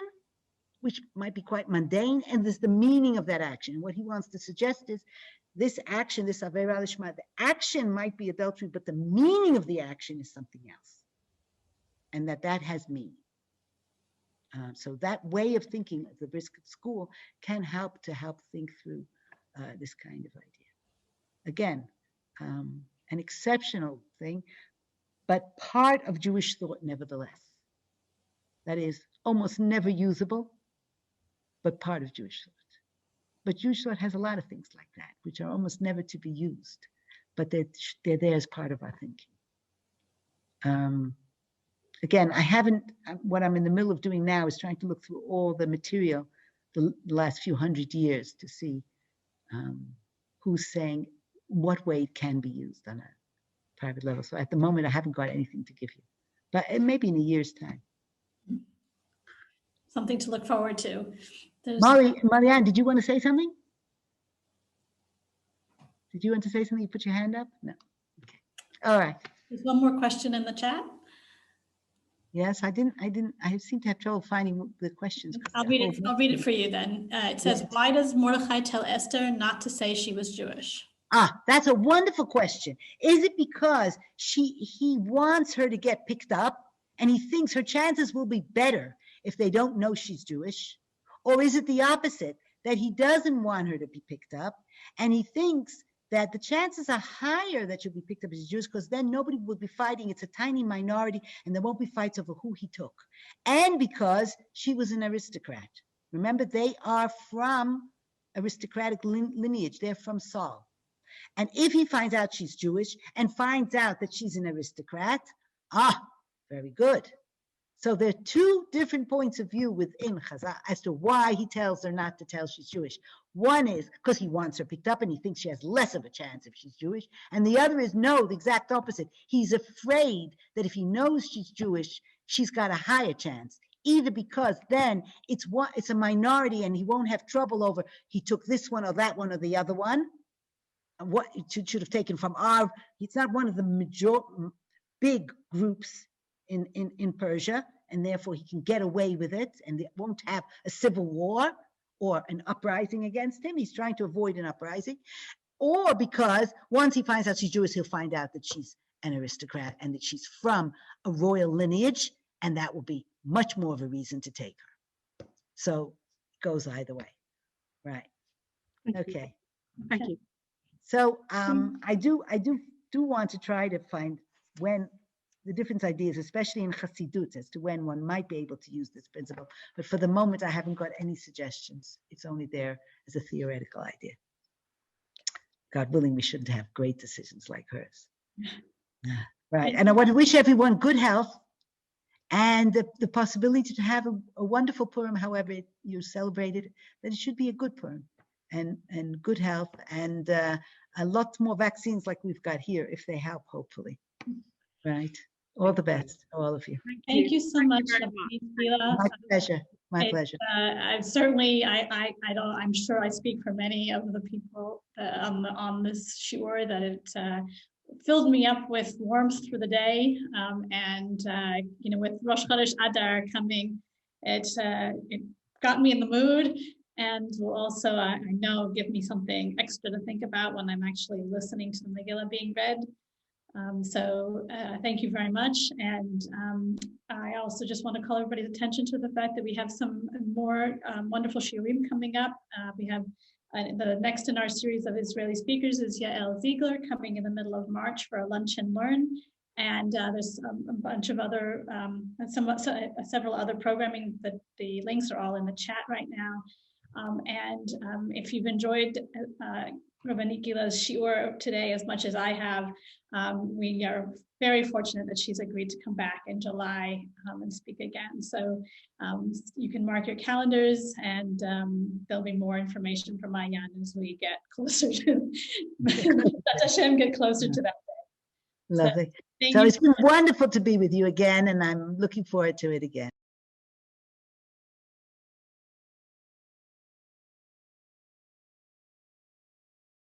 which might be quite mundane, and there's the meaning of that action. And what he wants to suggest is this action, this Avera Lishma, the action might be adultery, but the meaning of the action is something else. And that has meaning. So that way of thinking of the Brisket school can help think through this kind of idea. Again, an exceptional thing, but part of Jewish thought nevertheless. That is almost never usable, but part of Jewish thought. But Jewish thought has a lot of things like that, which are almost never to be used, but they're there as part of our thinking. Again, what I'm in the middle of doing now is trying to look through all the material the last few hundred years to see who's saying what way it can be used on a private level. So at the moment, I haven't got anything to give you, but it may be in a year's time. Something to look forward to. Marianne, did you want to say something? Did you want to say something? You put your hand up? No. Okay. All right. There's one more question in the chat. Yes, I seem to have trouble finding the questions. I'll read it for you then. It says, Yes. Why does Mordechai tell Esther not to say she was Jewish? That's a wonderful question. Is it because he wants her to get picked up and he thinks her chances will be better if they don't know she's Jewish? Or is it the opposite, that he doesn't want her to be picked up and he thinks that the chances are higher that she'll be picked up as Jewish because then nobody will be fighting. It's a tiny minority and there won't be fights over who he took. And because she was an aristocrat. Remember, they are from aristocratic lineage. They're from Saul. And if he finds out she's Jewish and finds out that she's an aristocrat, very good. So there are two different points of view within Chazal as to why he tells her not to tell she's Jewish. One is because he wants her picked up and he thinks she has less of a chance if she's Jewish. And the other is no, the exact opposite. He's afraid that if he knows she's Jewish, she's got a higher chance. Either because then it's a minority and he won't have trouble over he took this one or that one or the other one. What it should have taken from it's not one of the big groups in Persia, and therefore he can get away with it and it won't have a civil war or an uprising against him. He's trying to avoid an uprising. Or because once he finds out she's Jewish, he'll find out that she's an aristocrat and that she's from a royal lineage, and that will be much more of a reason to take her. So it goes either way. Right. Okay. Thank you. So I do want to try to find when the different ideas, especially in Chassidut, as to when one might be able to use this principle. But for the moment, I haven't got any suggestions. It's only there as a theoretical idea. God willing, we shouldn't have great decisions like hers. Right. And I want to wish everyone good health and the possibility to have a wonderful Purim, however you celebrate it, that it should be a good Purim and good health and a lot more vaccines like we've got here, if they help, hopefully. Right. All the best, all of you. Thank you so much. My pleasure. My pleasure. I'm sure I speak for many of the people on this shiur that it filled me up with warmth through the day. With Rosh Chodesh Adar coming, it got me in the mood and will also, I know, give me something extra to think about when I'm actually listening to the Megillah being read. Thank you very much. And I also just want to call everybody's attention to the fact that we have some more wonderful shiurim coming up. We have the next in our series of Israeli speakers is Yael Ziegler coming in the middle of March for a lunch and learn. And there's a bunch of other, several other programming that the links are all in the chat right now. If you've enjoyed Rabbanit Gilla's shiur today as much as I have, we are very fortunate that she's agreed to come back in July and speak again. So you can mark your calendars, and there'll be more information from Mayan as we get closer to get closer to that day. Lovely. So it's been wonderful to be with you again, and I'm looking forward to it again.